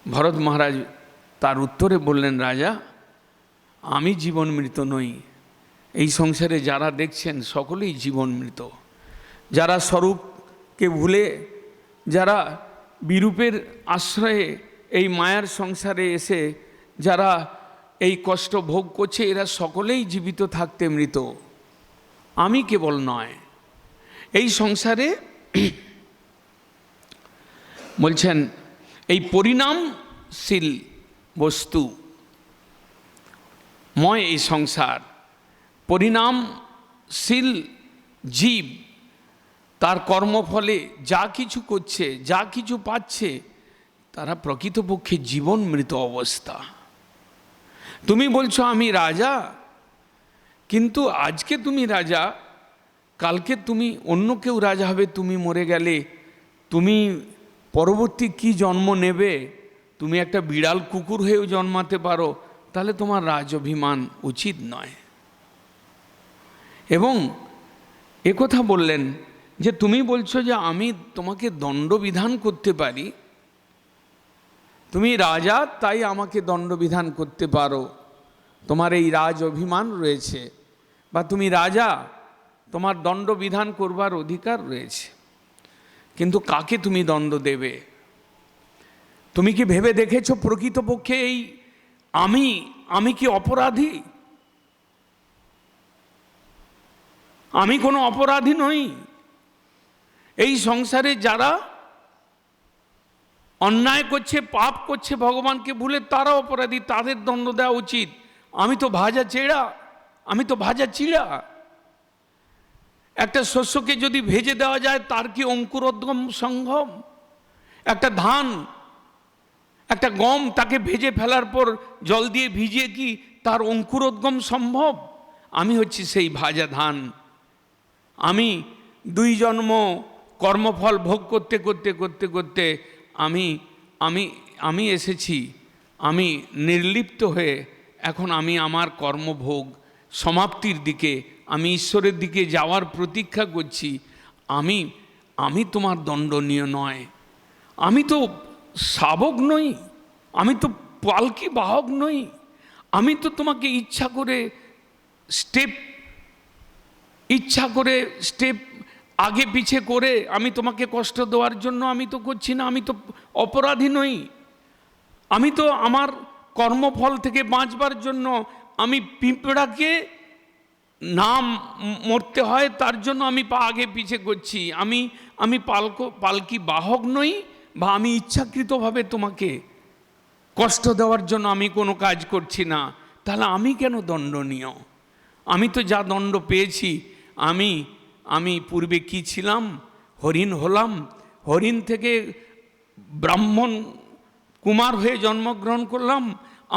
ভরত মহারাজ তার উত্তরে বললেন, রাজা আমি জীবন মৃত নই, এই সংসারে যারা দেখছেন সকলেই জীবন মৃত। যারা স্বরূপকে ভুলে, যারা বিরূপের আশ্রয়ে এই মায়ার সংসারে এসে যারা এই কষ্ট ভোগ করছে, এরা সকলেই জীবিত থাকতে মৃত, আমি কেবল নয়। এই সংসারে বলছেন এই পরিণামশীল বস্তু ময় এই সংসার, পরিণামশীল জীব তার কর্মফলে যা কিছু করছে, যা কিছু পাচ্ছে, তারা প্রকৃতপক্ষে জীবন মৃত অবস্থা। তুমি বলছো আমি রাজা, কিন্তু আজকে তুমি রাজা, কালকে তুমি অন্য কেউ রাজা হবে, তুমি মরে গেলে তুমি পরবর্তী কি জন্ম নেবে? তুমি একটা বিড়াল কুকুর হয়েও জন্মাতে পারো, তাহলে তোমার রাজ অভিমান উচিত নয়। এবং একথা বললেন যে তুমি বলছো যে আমি তোমাকে দণ্ডবিধান করতে পারি, তুমি রাজা, তাই আমাকে দণ্ডবিধান করতে পারো, তোমার এই রাজ অভিমান রয়েছে, বা তুমি রাজা, তোমার দণ্ডবিধান করবার অধিকার রয়েছে। কিন্তু কাকে তুমি দণ্ড দেবে? তুমি কি ভেবে দেখেছো প্রকৃতপক্ষে এই আমি কি অপরাধী? আমি কোনো অপরাধী নই। এই সংসারে যারা অন্যায় করছে, পাপ করছে, ভগবানকে ভুলে, তারা অপরাধী, তাদের দণ্ড দেওয়া উচিত। আমি তো ভাজা চেড়া, আমি তো ভাজা চিড়া। একটা শস্যকে যদি ভেজে দেওয়া যায়, তার কি অঙ্কুরোদ্গম সম্ভব? একটা ধান, একটা গম, তাকে ভেজে ফেলার পর জল দিয়ে ভিজিয়ে কি তার অঙ্কুরোদ্গম সম্ভব? আমি হচ্ছি সেই ভাজা ধান। আমি 2 জন্ম কর্মফল ভোগ করতে করতে করতে করতে আমি আমি আমি এসেছি, আমি নির্লিপ্ত হয়ে এখন আমি আমার কর্মভোগ সমাপ্তির দিকে, আমি ঈশ্বরের দিকে যাওয়ার প্রতীক্ষা করছি। আমি তোমার দণ্ডনীয় নয়। আমি তো শাবক নই, আমি তো পালকি বাহক নই। আমি তো তোমাকে ইচ্ছা করে স্টেপ আগে পিছে করে আমি তোমাকে কষ্ট দেওয়ার জন্য আমি তো করছি না। আমি তো অপরাধী নই। আমি তো আমার কর্মফল থেকে বাঁচবার জন্য আমি পিঁপড়াকে নাম মরতে হয় তার জন্য আমি আগে পিছে করছি। আমি পালকি বাহক নই, বা আমি ইচ্ছাকৃতভাবে তোমাকে কষ্ট দেওয়ার জন্য আমি কোনো কাজ করছি না। তাহলে আমি কেন দণ্ডনীয়? আমি তো যা দণ্ড পেয়েছি, আমি পূর্বে কি ছিলাম? হরিণ হলাম, হরিণ থেকে ব্রাহ্মণ কুমার হয়ে জন্মগ্রহণ করলাম।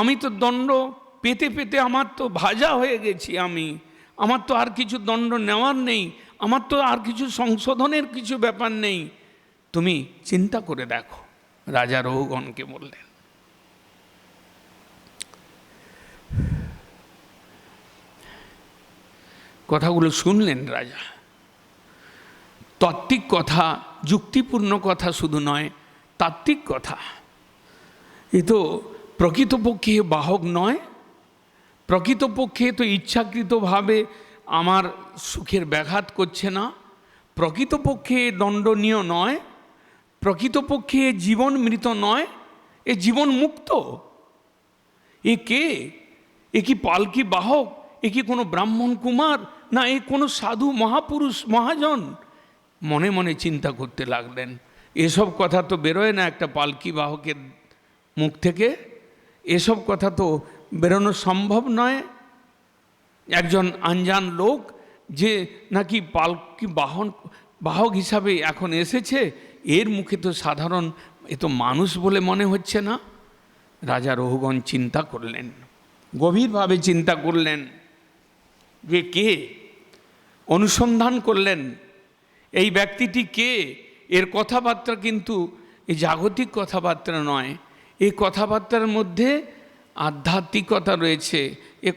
আমি তো দণ্ড পেতে পেতে আমার তো ভাজা হয়ে গেছি। আমার তো আর কিছু দণ্ড নেওয়ার নেই, আমার তো আর কিছু সংশোধনের কিছু ব্যাপার নেই। তুমি চিন্তা করে দেখো, রাজা রহুগণকে বললেন। কথাগুলো শুনলেন রাজা। তাত্ত্বিক কথা, যুক্তিপূর্ণ কথা শুধু নয়, তাত্ত্বিক কথা। এ তো প্রকৃতপক্ষে বাহক নয়, প্রকৃতপক্ষে তো ইচ্ছাকৃতভাবে আমার সুখের ব্যাঘাত করছে না, প্রকৃতপক্ষে দণ্ডনীয় নয়, প্রকৃতপক্ষে জীবন মৃত নয়, এ জীবন মুক্ত। এ কে? এ কি পালকি বাহক? এ কি কোনো ব্রাহ্মণ কুমার? না এ কোনো সাধু মহাপুরুষ মহাজন? মনে মনে চিন্তা করতে লাগলেন। এসব কথা তো বেরোয় না একটা পালকি বাহকের মুখ থেকে, এসব কথা তো বেরোনো সম্ভব নয়। একজন আনজান লোক যে নাকি পালকি বাহক হিসাবে এখন এসেছে, এর মুখে তো সাধারণ, এ তো মানুষ বলে মনে হচ্ছে না। রাজা রহুগণ চিন্তা করলেন, গভীরভাবে চিন্তা করলেন যে কে, অনুসন্ধান করলেন এই ব্যক্তিটি কে। এর কথাবার্তা কিন্তু এই জাগতিক কথাবার্তা নয়, এই কথাবার্তার মধ্যে আধ্যাত্মিকতা রয়েছে, এ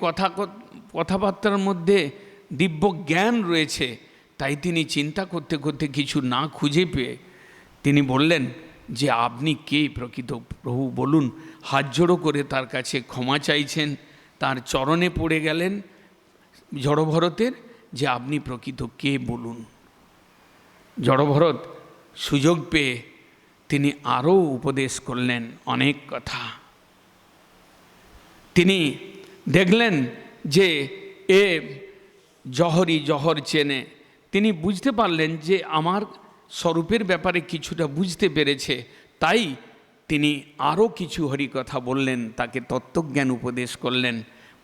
কথাবার্তার মধ্যে দিব্য জ্ঞান রয়েছে। তাই তিনি চিন্তা করতে করতে কিছু না খুঁজে পেয়ে তিনি বললেন যে আপনি কে প্রকৃত প্রভু বলুন। হাত জোড়ো করে তার কাছে ক্ষমা চাইছেন, তার চরণে পড়ে গেলেন জড়ভরতের, যে আপনি প্রকৃত কে বলুন। জড়ভরত সুযোগ পেয়ে তিনি আরও উপদেশ করলেন অনেক কথা। তিনি দেখলেন যে এ জহরই জহর চেনে। তিনি বুঝতে পারলেন যে আমার স্বরূপের ব্যাপারে কিছুটা বুঝতে পেরেছে, তাই তিনি আরও কিছু হরিকথা বললেন, তাকে তত্ত্বজ্ঞান উপদেশ করলেন।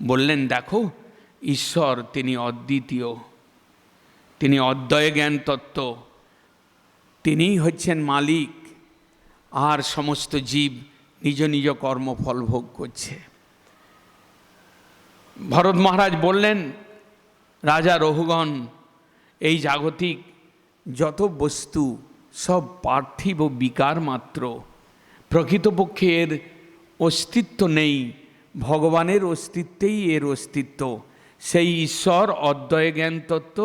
বললেন দেখো, ঈশ্বর তিনি অদ্বিতীয়, তিনি অদ্বয় জ্ঞান তত্ত্ব, তিনিই হচ্ছেন মালিক, আর সমস্ত জীব নিজ নিজ কর্মফল ভোগ করছে। ভরত মহারাজ বললেন, রাজা রহুগণ, এই জাগতিক যত বস্তু সব পার্থিব বিকার মাত্র, প্রকৃতপক্ষে এর অস্তিত্ব নেই, ভগবানের অস্তিত্বেই এর অস্তিত্ব। সেই ঈশ্বর অদ্বয় জ্ঞান তত্ত্ব,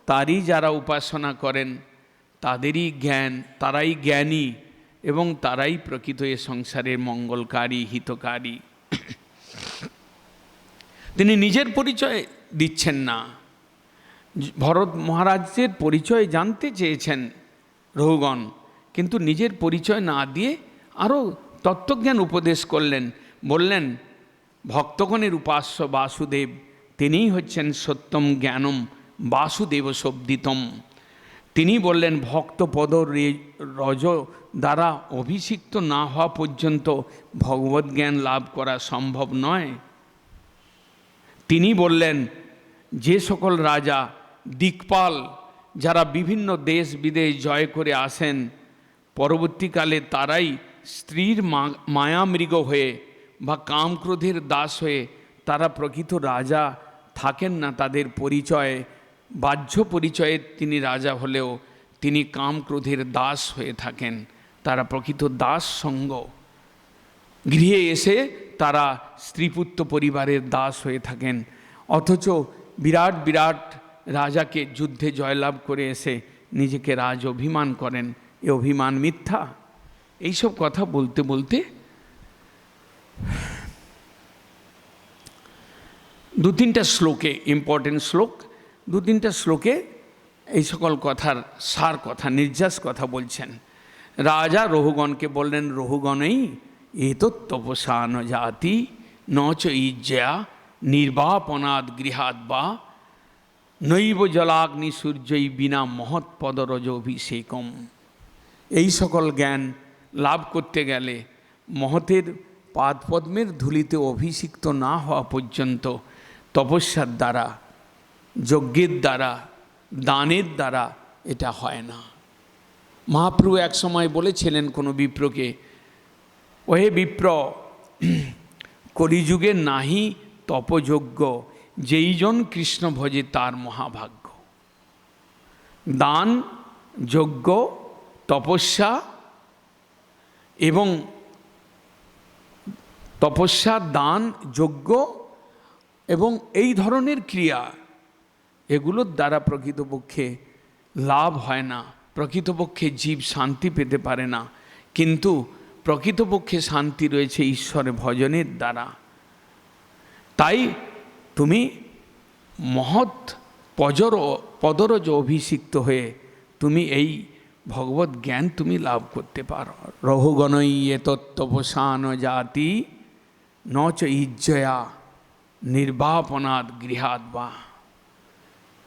তারই যারা উপাসনা করেন তাদেরই জ্ঞান, তারাই জ্ঞানী, এবং তারাই প্রকৃত এ সংসারের মঙ্গলকারী, হিতকারী। তিনি নিজের পরিচয় দিচ্ছেন না। ভরত মহারাজের পরিচয় জানতে চেয়েছেন রঘুগণ, কিন্তু নিজের পরিচয় না দিয়ে আরও তত্ত্বজ্ঞান উপদেশ করলেন। বললেন, ভক্তগণের উপাস্য বাসুদেব, তিনিই হচ্ছেন সত্যম জ্ঞানম বাসুদেব শব্দিতম। তিনি বললেন, ভক্তপদ রজ দ্বারা অভিষিক্ত না হওয়া পর্যন্ত ভগবত জ্ঞান লাভ করা সম্ভব নয়। তিনি বললেন, যে সকল রাজা দিকপাল যারা বিভিন্ন দেশ বিদেশ জয় করে আসেন, পরবর্তীকালে তারাই স্ত্রীর মায়ামৃগ হয়ে বা কামক্রোধের দাস হয়ে তারা প্রকৃত রাজা থাকেন না। তাদের পরিচয় বাহ্য পরিচয়ে তিনি রাজা হলেও তিনি কামক্রোধের দাস হয়ে থাকেন। তারা প্রকৃত দাস সঙ্গ, গৃহে এসে তারা স্ত্রীপুত্র পরিবারের দাস হয়ে থাকেন। অথচ বিরাট বিরাট রাজাকে যুদ্ধে জয়লাভ করে এসে নিজেকে রাজ অভিমান করেন। এ অভিমান মিথ্যা। এইসব কথা বলতে বলতে দু তিনটা শ্লোকে, ইম্পর্টেন্ট শ্লোক, দু তিনটা শ্লোকে এই সকল কথার সার কথা, নির্যাস কথা বলছেন। রাজা রঘুগণকে বললেন, রঘুগণেই এতৎ তপসা ন জাতি ন চ ইজ্জয়া নির্বাপনাদ গৃহাৎ বা নৈব জলাগ্নি সূর্যই বিনা মহৎপদরজ অভিষেকম। এই সকল জ্ঞান লাভ করতে গেলে মহতের পাদপদ্মের ধূলিতে অভিষিক্ত না হওয়া পর্যন্ত তপস্যার দ্বারা, যজ্ঞের দ্বারা, দানের দ্বারা এটা হয় না। মহাপ্রভু এক সময় বলেছিলেন কোনো বিপ্রকে, ওহে বিপ্র, কলিযুগে নাহি তপযজ্ঞ, যেইজন কৃষ্ণ ভজে তার মহাভাগ্য। দান, যজ্ঞ, তপস্যা এবং তপস্যা, দান, যজ্ঞ এবং এই ধরনের ক্রিয়া, এগুলোর দ্বারা প্রকৃতপক্ষে লাভ হয় না। প্রকৃতপক্ষে জীব শান্তি পেতে পারে না। কিন্তু প্রকৃতপক্ষে শান্তি রয়েছে ঈশ্বরের ভজনের দ্বারা। তাই তুমি মহৎ পদরজ অভিষিক্ত হয়ে তুমি এই ভগবত জ্ঞান তুমি লাভ করতে পারো। রঘুগণই এতত্তপসান জাতি ন চ ইজ্জয়া নির্বাপনাদ গৃহাৎ বা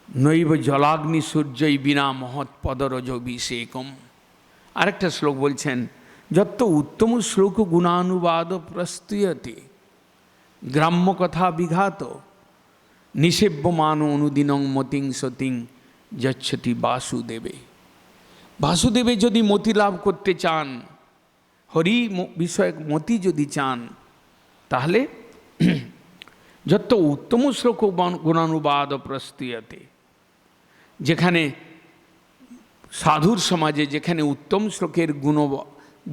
নৈব জলাগ্নি সূর্যই বিনা মহৎ পদরজ অভিষেকম। আরেকটা শ্লোক বলছেন, যত উত্তম শ্লোক গুণানুবাদ প্রস্তুয়তে গ্রাম্য কথা বিঘাত নিষেব্যমান অনুদিনং মতিং সতিং যচ্ছতি বাসুদেবে। বাসুদেবে যদি মতি লাভ করতে চান, হরি বিষয়ক মতি যদি চান, তাহলে যত উত্তম শ্লোক গুণানুবাদ প্রস্তুয়তে, যেখানে সাধুর সমাজে যেখানে উত্তম শ্লোকের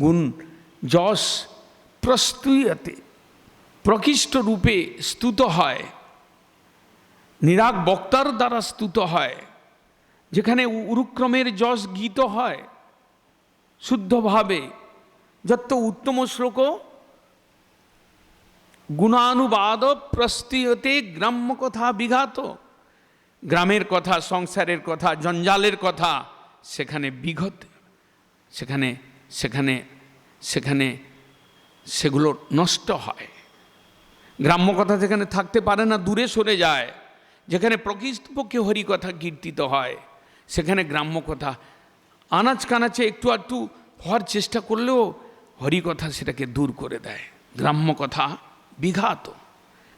গুণ যশ প্রস্তুয়তে প্রকৃষ্ট রূপে স্তুত হয়, নিরাগ বক্তার দ্বারা স্তুত হয়, যেখানে উরুক্রমের যশ গীত হয় শুদ্ধভাবে, যত উত্তম শ্লোক গুণানুবাদ প্রস্তুয়তে গ্রাম্য কথা বিঘাত, গ্রামের কথা, সংসারের কথা, জঞ্জালের কথা সেখানে বিঘত, সেখানে সেখানে সেখানে সেগুলো নষ্ট হয়। গ্রাম্য কথা যেখানে থাকতে পারে না, দূরে সরে যায়। যেখানে প্রকৃতপক্ষে হরিকথা কীর্তিত হয়, সেখানে গ্রাম্য কথা আনাচ কানাচে একটু একটু হওয়ার চেষ্টা করলেও হরিকথা সেটাকে দূর করে দেয়। গ্রাম্য কথা বিঘাত,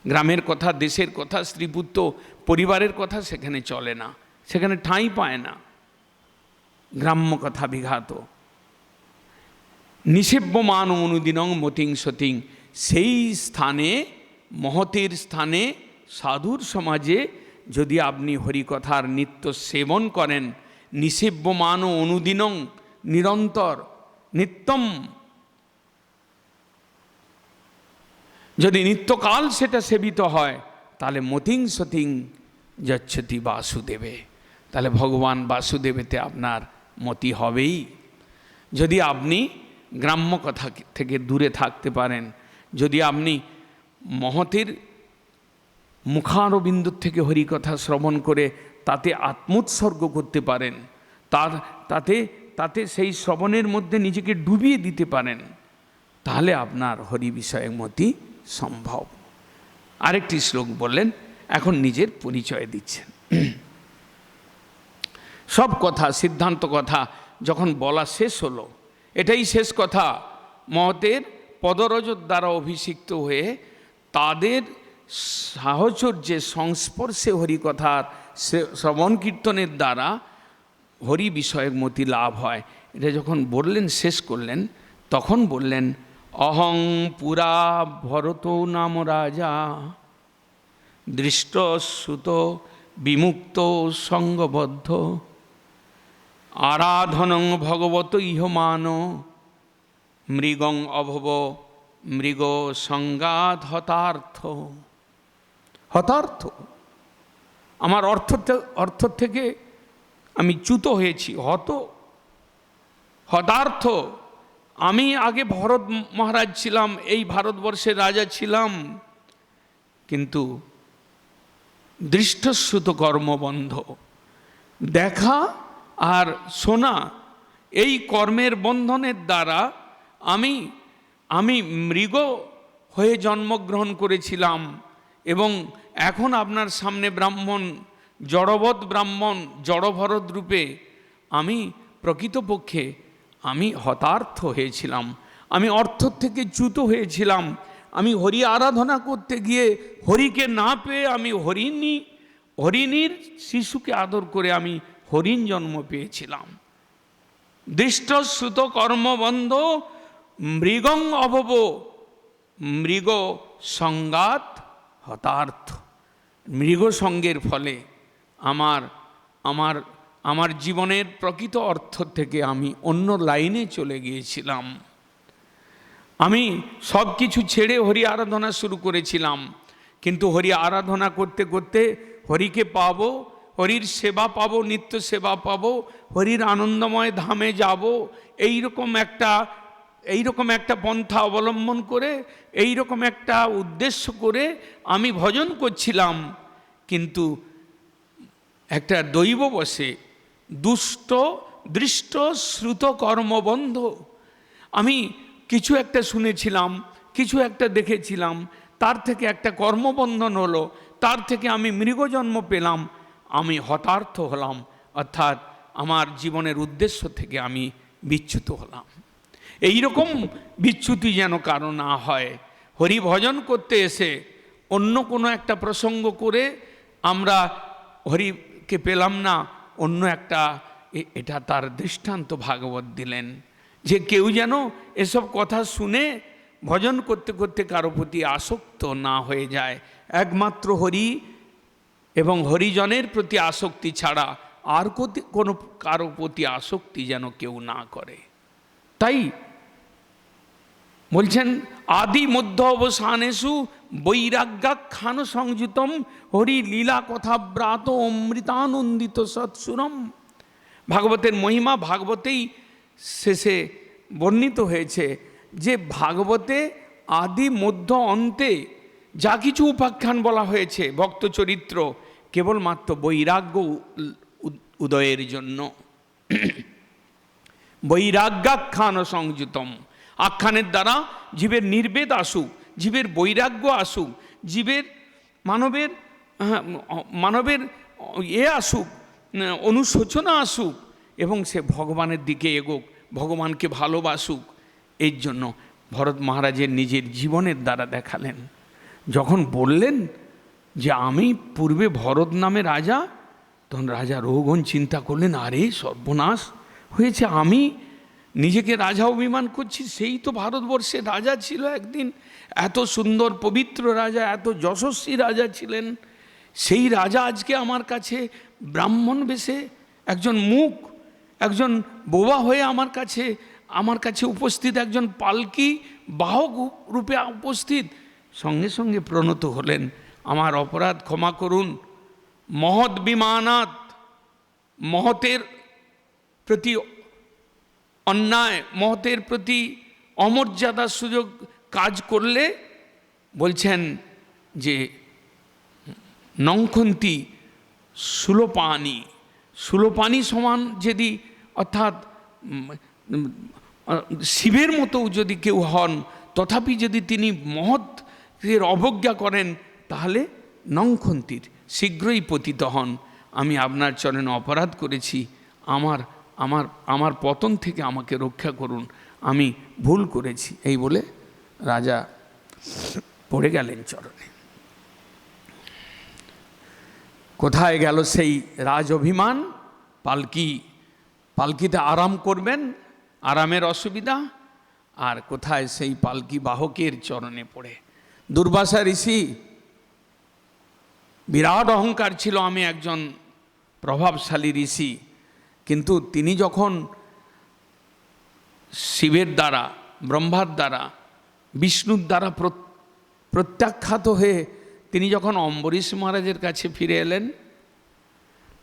গ্রামের কথা, দেশের কথা, স্ত্রীপুত্র পরিবারের কথা সেখানে চলে না, সেখানে ঠাঁই পায় না। গ্রাম্য কথা বিঘাত নিষেব্যমান অনুদিনং মতিং সতিং। সেই স্থানে, মহতের স্থানে, সাধুর সমাজে যদি আপনি হরিকথার নিত্য সেবন করেন, নিষেব্যমান অনুদিনং, নিরন্তর, নিত্যম, যদি নিত্যকাল সেটা সেবিত হয়, তাহলে মতিং সতিং যচ্ছতি বাসুদেবে, তাহলে ভগবান বাসুদেবেতে আপনার মতি হবেই। যদি আপনি গ্রাম্য কথা থেকে দূরে থাকতে পারেন, যদি আপনি মহতের মুখারবিন্দুর থেকে হরিকথা শ্রবণ করে তাতে আত্মোৎসর্গ করতে পারেন, তাতে সেই শ্রবণের মধ্যে নিজেকে ডুবিয়ে দিতে পারেন, তাহলে আপনার হরি বিষয়ক মতি সম্ভব। আরেকটি শ্লোক বললেন, এখন নিজের পরিচয় দিচ্ছেন। সব কথা, সিদ্ধান্ত কথা যখন বলা শেষ হলো, এটাই শেষ কথা। মহতের পদরজর দ্বারা অভিষিক্ত হয়ে তাদের সাহচর্যে সংস্পর্শে হরিকথার শ্রবণ কীর্তনের দ্বারা হরি বিষয়ক মতি লাভ হয়। এটা যখন বললেন, শেষ করলেন, তখন বললেন, অহং পুরা ভরত নাম রাজা দৃষ্টশ্রুত বিমুক্ত সঙ্গবদ্ধ আরাধনং ভগবত ইহমান মৃগং অভব মৃগ সংগাত হতার্থ। হতার্থ আমার অর্থ থেকে আমি চ্যুত হয়েছি। হতার্থ আমি আগে ভরত মহারাজ ছিলাম, এই ভারতবর্ষের রাজা ছিলাম, কিন্তু দৃষ্টশ্রুত কর্মবন্ধ, দেখা আর শোনা এই কর্মের বন্ধনের দ্বারা আমি মৃগ হয়ে জন্মগ্রহণ করেছিলাম, এবং এখন আপনার সামনে ব্রাহ্মণ, জড়বৎ ব্রাহ্মণ, জড়ভরত রূপে আমি প্রকৃতপক্ষে আমি হতার্থ হয়েছিলাম, আমি অর্থ থেকে চ্যুত হয়েছিলাম। আমি হরি আরাধনা করতে গিয়ে হরিকে না পেয়ে আমি হরিণীর শিশুকে আদর করে আমি হরিণ জন্ম পেয়েছিলাম। দৃষ্টশ্রুত কর্মবন্ধ মৃগং অভব মৃগ সংগাত হতার্থ। মৃগ সঙ্গের ফলে আমার জীবনের প্রকৃত অর্থ থেকে আমি অন্য লাইনে চলে গিয়েছিলাম। আমি সব কিছু ছেড়ে হরি আরাধনা শুরু করেছিলাম, কিন্তু হরি আরাধনা করতে করতে হরিকে পাবো, হরির সেবা পাবো, নিত্য সেবা পাবো, হরির আনন্দময় ধামে যাব, এইরকম একটা পন্থা অবলম্বন করে, এইরকম একটা উদ্দেশ্য করে আমি ভজন করছিলাম। কিন্তু একটা দৈববশে দৃষ্ট শ্রুত কর্মবন্ধ, আমি কিছু একটা শুনেছিলাম, কিছু একটা দেখেছিলাম, তার থেকে একটা কর্মবন্ধন হলো, তার থেকে আমি মৃগজন্ম পেলাম, আমি হতার্থ হলাম, অর্থাৎ আমার জীবনের উদ্দেশ্য থেকে আমি বিচ্যুত হলাম। এই রকম বিচ্যুতি যেন কারো না হয়। হরি ভজন করতে এসে অন্য কোনো একটা প্রসঙ্গ করে আমরা হরিকে পেলাম না, অন্য একটা, এটা তার দৃষ্টান্ত ভাগবত দিলেন, যে কেউ যেন এসব কথা শুনে ভজন করতে করতে কারো প্রতি আসক্ত না হয়ে যায়। একমাত্র হরি এবং হরিজনের প্রতি আসক্তি ছাড়া আর কোনো কারো প্রতি আসক্তি যেন কেউ না করে। তাই বলছেন, আদি মধ্য অবসানেষু বৈরাগ্যাখ্যান সংযুতম হরি লীলা কথা ব্রাত অমৃতানন্দিত সৎসুরম। ভাগবতের মহিমা ভাগবতেই শেষে বর্ণিত হয়েছে, যে ভাগবতে আদি মধ্য অন্তে যা কিছু উপাখ্যান বলা হয়েছে ভক্ত চরিত্র, কেবলমাত্র বৈরাগ্য উদয়ের জন্য। বৈরাগ্যাখ্যান সংযুতম, আখ্যানের দ্বারা জীবের নির্বেদ আসুক, জীবের বৈরাগ্য আসুক, জীবের মানবের আসুক, অনুশোচনা আসুক, এবং সে ভগবানের দিকে এগোক, ভগবানকে ভালোবাসুক। এর জন্য ভরত মহারাজের নিজের জীবনের দ্বারা দেখালেন। যখন বললেন যে আমি পূর্বে ভরত নামে রাজা, তখন রাজা রঘুগণ চিন্তা করলেন, আরে সর্বনাশ হয়েছে, আমি নিজেকে রাজা অভিমান করছি, সেই তো ভারতবর্ষের রাজা ছিল একদিন, এত সুন্দর পবিত্র রাজা, এত যশস্বী রাজা ছিলেন, সেই রাজা আজকে আমার কাছে ব্রাহ্মণ বেশে, একজন বোবা হয়ে আমার কাছে উপস্থিত, একজন পালকি বাহক রূপে উপস্থিত। সঙ্গে সঙ্গে প্রণত হলেন, আমার অপরাধ ক্ষমা করুন, মহৎ বিমানাত, মহতের প্রতি অন্যায় মহতের প্রতি অমর্যাদার সুযোগ কাজ করলে বলছেন যে নংখন্তি সুলোপানি সমান যদি, অর্থাৎ শিবের মতো যদি কেউ হন, তথাপি যদি তিনি মহতের অবজ্ঞা করেন, তাহলে নংখন্তির শীঘ্রই পতিত হন। আমি আপনার চরণে অপরাধ করেছি, আমার পতন থেকে আমাকে রক্ষা করুন, আমি ভুল করেছি। এই বলে রাজা পড়ে গেলেন চরণে। কোথায় গেল সেই রাজ অভিমান? পালকিতে আরাম করবেন, আরামের অসুবিধা, আর কোথায় সেই পালকি বাহকের চরণে পড়ে। দুর্বাসা ঋষি বিরাট অহংকার ছিল, আমি একজন প্রভাবশালী ঋষি, কিন্তু তিনি যখন শিবের দ্বারা, ব্রহ্মার দ্বারা, বিষ্ণুর দ্বারা প্রত্যাখ্যাত হয়ে তিনি যখন অম্বরীশ মহারাজের কাছে ফিরে এলেন,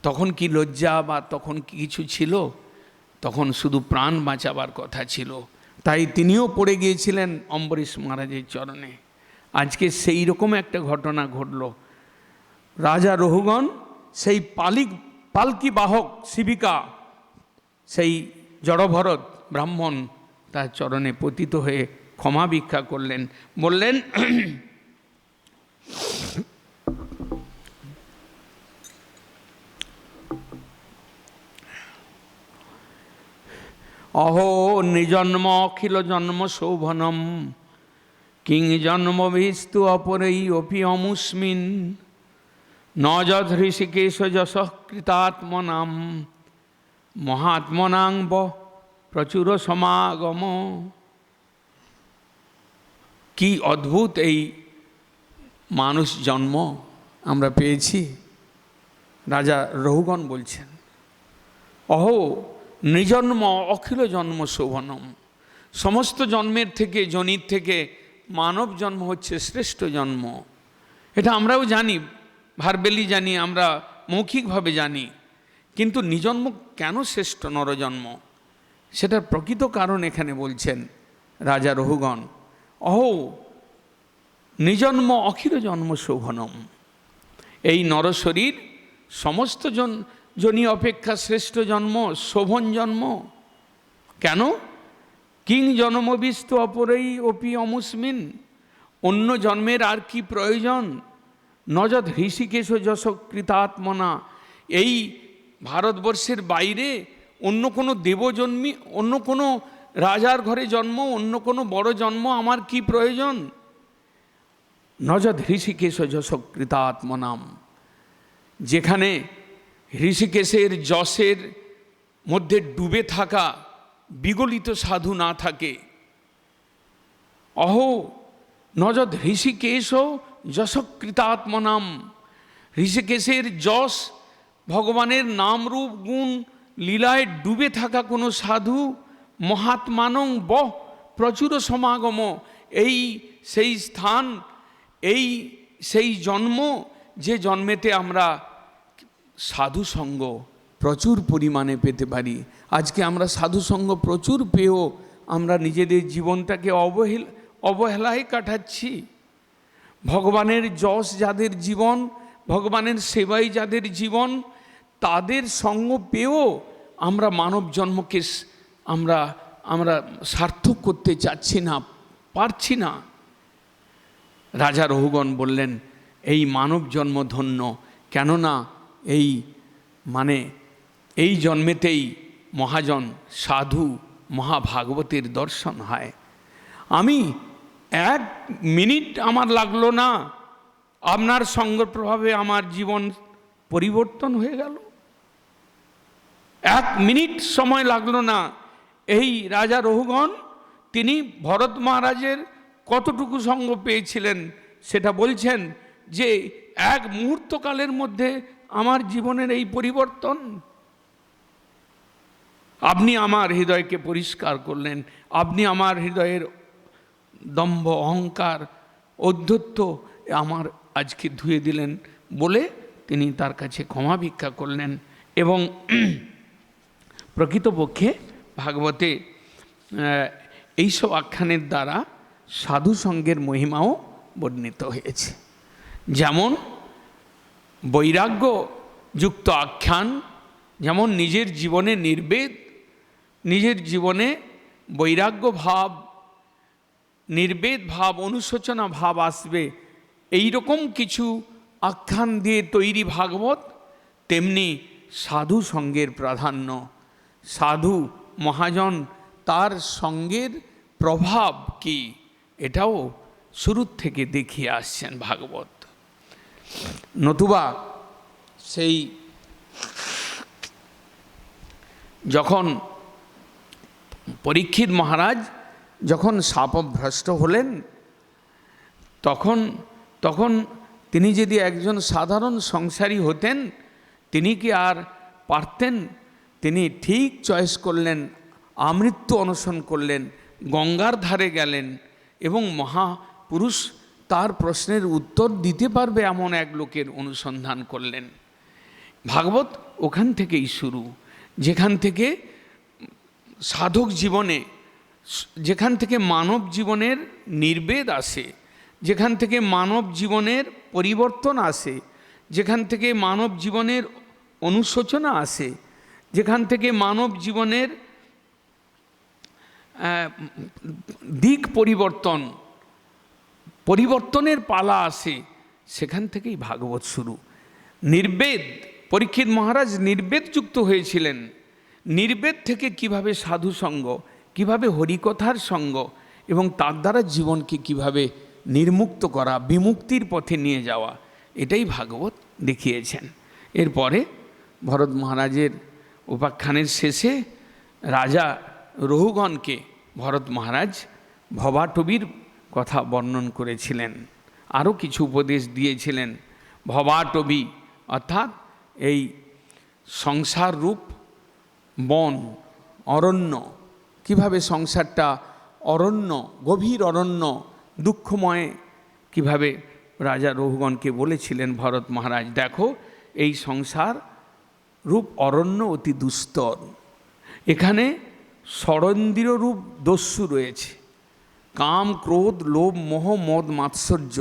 তখন কি লজ্জা বা তখন কি কিছু ছিল? তখন শুধু প্রাণ বাঁচাবার কথা ছিল, তাই তিনিও পড়ে গিয়েছিলেন অম্বরীশ মহারাজের চরণে। আজকে সেই রকম একটা ঘটনা ঘটল। রাজা রহুগণ সেই পালকি বাহক শিবিকা, সেই জড়ভরত ব্রাহ্মণ, তার চরণে পতিত হয়ে ক্ষমা ভিক্ষা করলেন, বললেন অহো নিজন্ম অখিল জন্ম শোভনম কিং জন্ম বিস্তু অপরৈ অপি অমুস্মিন নযদ হৃষিকেশ যশ কৃতাত্মনাম মহাত্মনাং ব প্রচুর সমাগম। কি অদ্ভুত এই মানুষ জন্ম আমরা পেয়েছি। রাজা রহুগণ বলছেন, অহো নিজন্ম অখিল জন্ম শোভনম, সমস্ত জন্মের থেকে, জনির থেকে মানব জন্ম হচ্ছে শ্রেষ্ঠ জন্ম। এটা আমরাও জানি, ভার্বেলি জানি, আমরা মৌখিকভাবে জানি, কিন্তু নিজন্ম কেন শ্রেষ্ঠ নরজন্ম, সেটার প্রকৃত কারণ এখানে বলছেন রাজা রহুগণ। অহো নিজন্ম অখিল জন্ম শোভনম, এই নরশরীর সমস্ত জনি অপেক্ষা শ্রেষ্ঠ জন্ম, শোভন জন্ম। কেন? কিং জন্মবিস্তু অপরৈ অপি অমুস্মিন, অন্য জন্মের আর কি প্রয়োজন? নযদ হৃষিকেশ যশ কৃতাত্মনা, এই ভারতবর্ষের বাইরে অন্য কোনো দেবজন্মী, অন্য কোনো রাজার ঘরে জন্ম, অন্য কোনো বড় জন্ম আমার কি প্রয়োজন? নযদ হৃষিকেশ যশ কৃতাত্মনাম, যেখানে হৃষিকেশের যশের মধ্যে ডুবে থাকা বিগলিত সাধু না থাকে। অহো নযদ হৃষিকেশ যশকৃতাত্মনাম, ঋষিকেশের যশ, ভগবানের নাম রূপ গুণ লীলায় ডুবে থাকা কোনো সাধু, মহাত্মানং বহ প্রচুর সমাগম, এই সেই স্থান, এই সেই জন্ম, যে জন্মেতে আমরা সাধু সঙ্গ প্রচুর পরিমাণে পেতে পারি। আজকে আমরা সাধু সঙ্গ প্রচুর পেয়েও আমরা নিজেদের জীবনটাকে অবহেলায় কাটাচ্ছি। ভগবানের যশ যাদের জীবন, ভগবানের সেবায় যাদের জীবন, তাদের সঙ্গ পেয়েও আমরা মানব জন্মকে আমরা সার্থক করতে চাচ্ছি না, পারছি না। রাজা রহুগণ বললেন, এই মানব জন্ম ধন্য, কেননা এই জন্মেতেই মহাজন সাধু মহাভাগবতের দর্শন হয়। আমি 1 মিনিট আমার লাগলো না, আপনার সঙ্গ প্রভাবে আমার জীবন পরিবর্তন হয়ে গেল। 1 মিনিট সময় লাগলো না। এই রাজা রহুগণ তিনি ভরত মহারাজের কতটুকু সঙ্গ পেয়েছিলেন সেটা বলছেন, যে 1 মুহূর্তকালের মধ্যে আমার জীবনের এই পরিবর্তন। আপনি আমার হৃদয়কে পরিষ্কার করলেন, আপনি আমার হৃদয়ের দম্ভ, অহংকার, ঔদ্ধত্য আমার আজকে ধুয়ে দিলেন বলে তিনি তার কাছে ক্ষমা ভিক্ষা করলেন। এবং প্রকৃতপক্ষে ভাগবতে এইসব আখ্যানের দ্বারা সাধু সঙ্গের মহিমাও বর্ণিত হয়েছে। যেমন বৈরাগ্যযুক্ত আখ্যান, যেমন নিজের জীবনে নির্বেদ, নিজের জীবনে বৈরাগ্য ভাব, নির্বেদ ভাব, অনুশোচনা ভাব আসবে, এই রকম কিছু আখ্যান দিয়ে তৈরি ভাগবত। তেমনি সাধু সঙ্গের প্রাধান্য, সাধু মহাজন তার সঙ্গের প্রভাব কি, এটাও শুরুর থেকে দেখিয়ে আসছেন ভাগবত। নতুবা সেই যখন পরীক্ষিত মহারাজ যখন শাপভ্রষ্ট হলেন, তখন তিনি যদি একজন সাধারণ সংসারী হতেন, তিনি কি আর পারতেন? তিনি ঠিক চয়েস করলেন, আমৃত্যু অনশন করলেন, গঙ্গার ধারে গেলেন এবং মহাপুরুষ তার প্রশ্নের উত্তর দিতে পারবে এমন এক লোকের অনুসন্ধান করলেন। ভাগবত ওখান থেকেই শুরু, যেখান থেকে সাধক জীবনে, যেখান থেকে মানব জীবনের নির্বেদ আসে, যেখান থেকে মানব জীবনের পরিবর্তন আসে, যেখান থেকে মানব জীবনের অনুশোচনা আসে, যেখান থেকে মানব জীবনের দিক পরিবর্তনের পালা আসে, সেখান থেকেই ভাগবত শুরু। নির্বেদ, পরীক্ষিত মহারাজ নির্বেদ যুক্ত হয়েছিলেন। নির্বেদ থেকে কিভাবে সাধু সঙ্গ, কিভাবে হরিকথার সঙ্গ এবং তার দ্বারা জীবনকে কিভাবে নির্মুক্ত করা, বিমুক্তির পথে নিয়ে যাওয়া, এটাই ভাগবত দেখিয়েছেন। এরপরে ভরত মহারাজের উপাখ্যানের শেষে রাজা রহুগণকে ভরত মহারাজ ভবাটবীর কথা বর্ণন করেছিলেন, আরও কিছু উপদেশ দিয়েছিলেন। ভবাটবী অর্থাৎ এই সংসার রূপ বন, অরণ্য, কিভাবে সংসারটা অরণ্য, গভীর অরণ্য, দুঃখময়, কিভাবে রাজা রহুগণকে বলেছিলেন ভরত মহারাজ, দেখো এই সংসার রূপ অরণ্য অতি দুস্তর, এখানে ষড়ন্দির রূপ দস্যু রয়েছে, কাম, ক্রোধ, লোভ, মোহ, মদ, মাৎসর্য,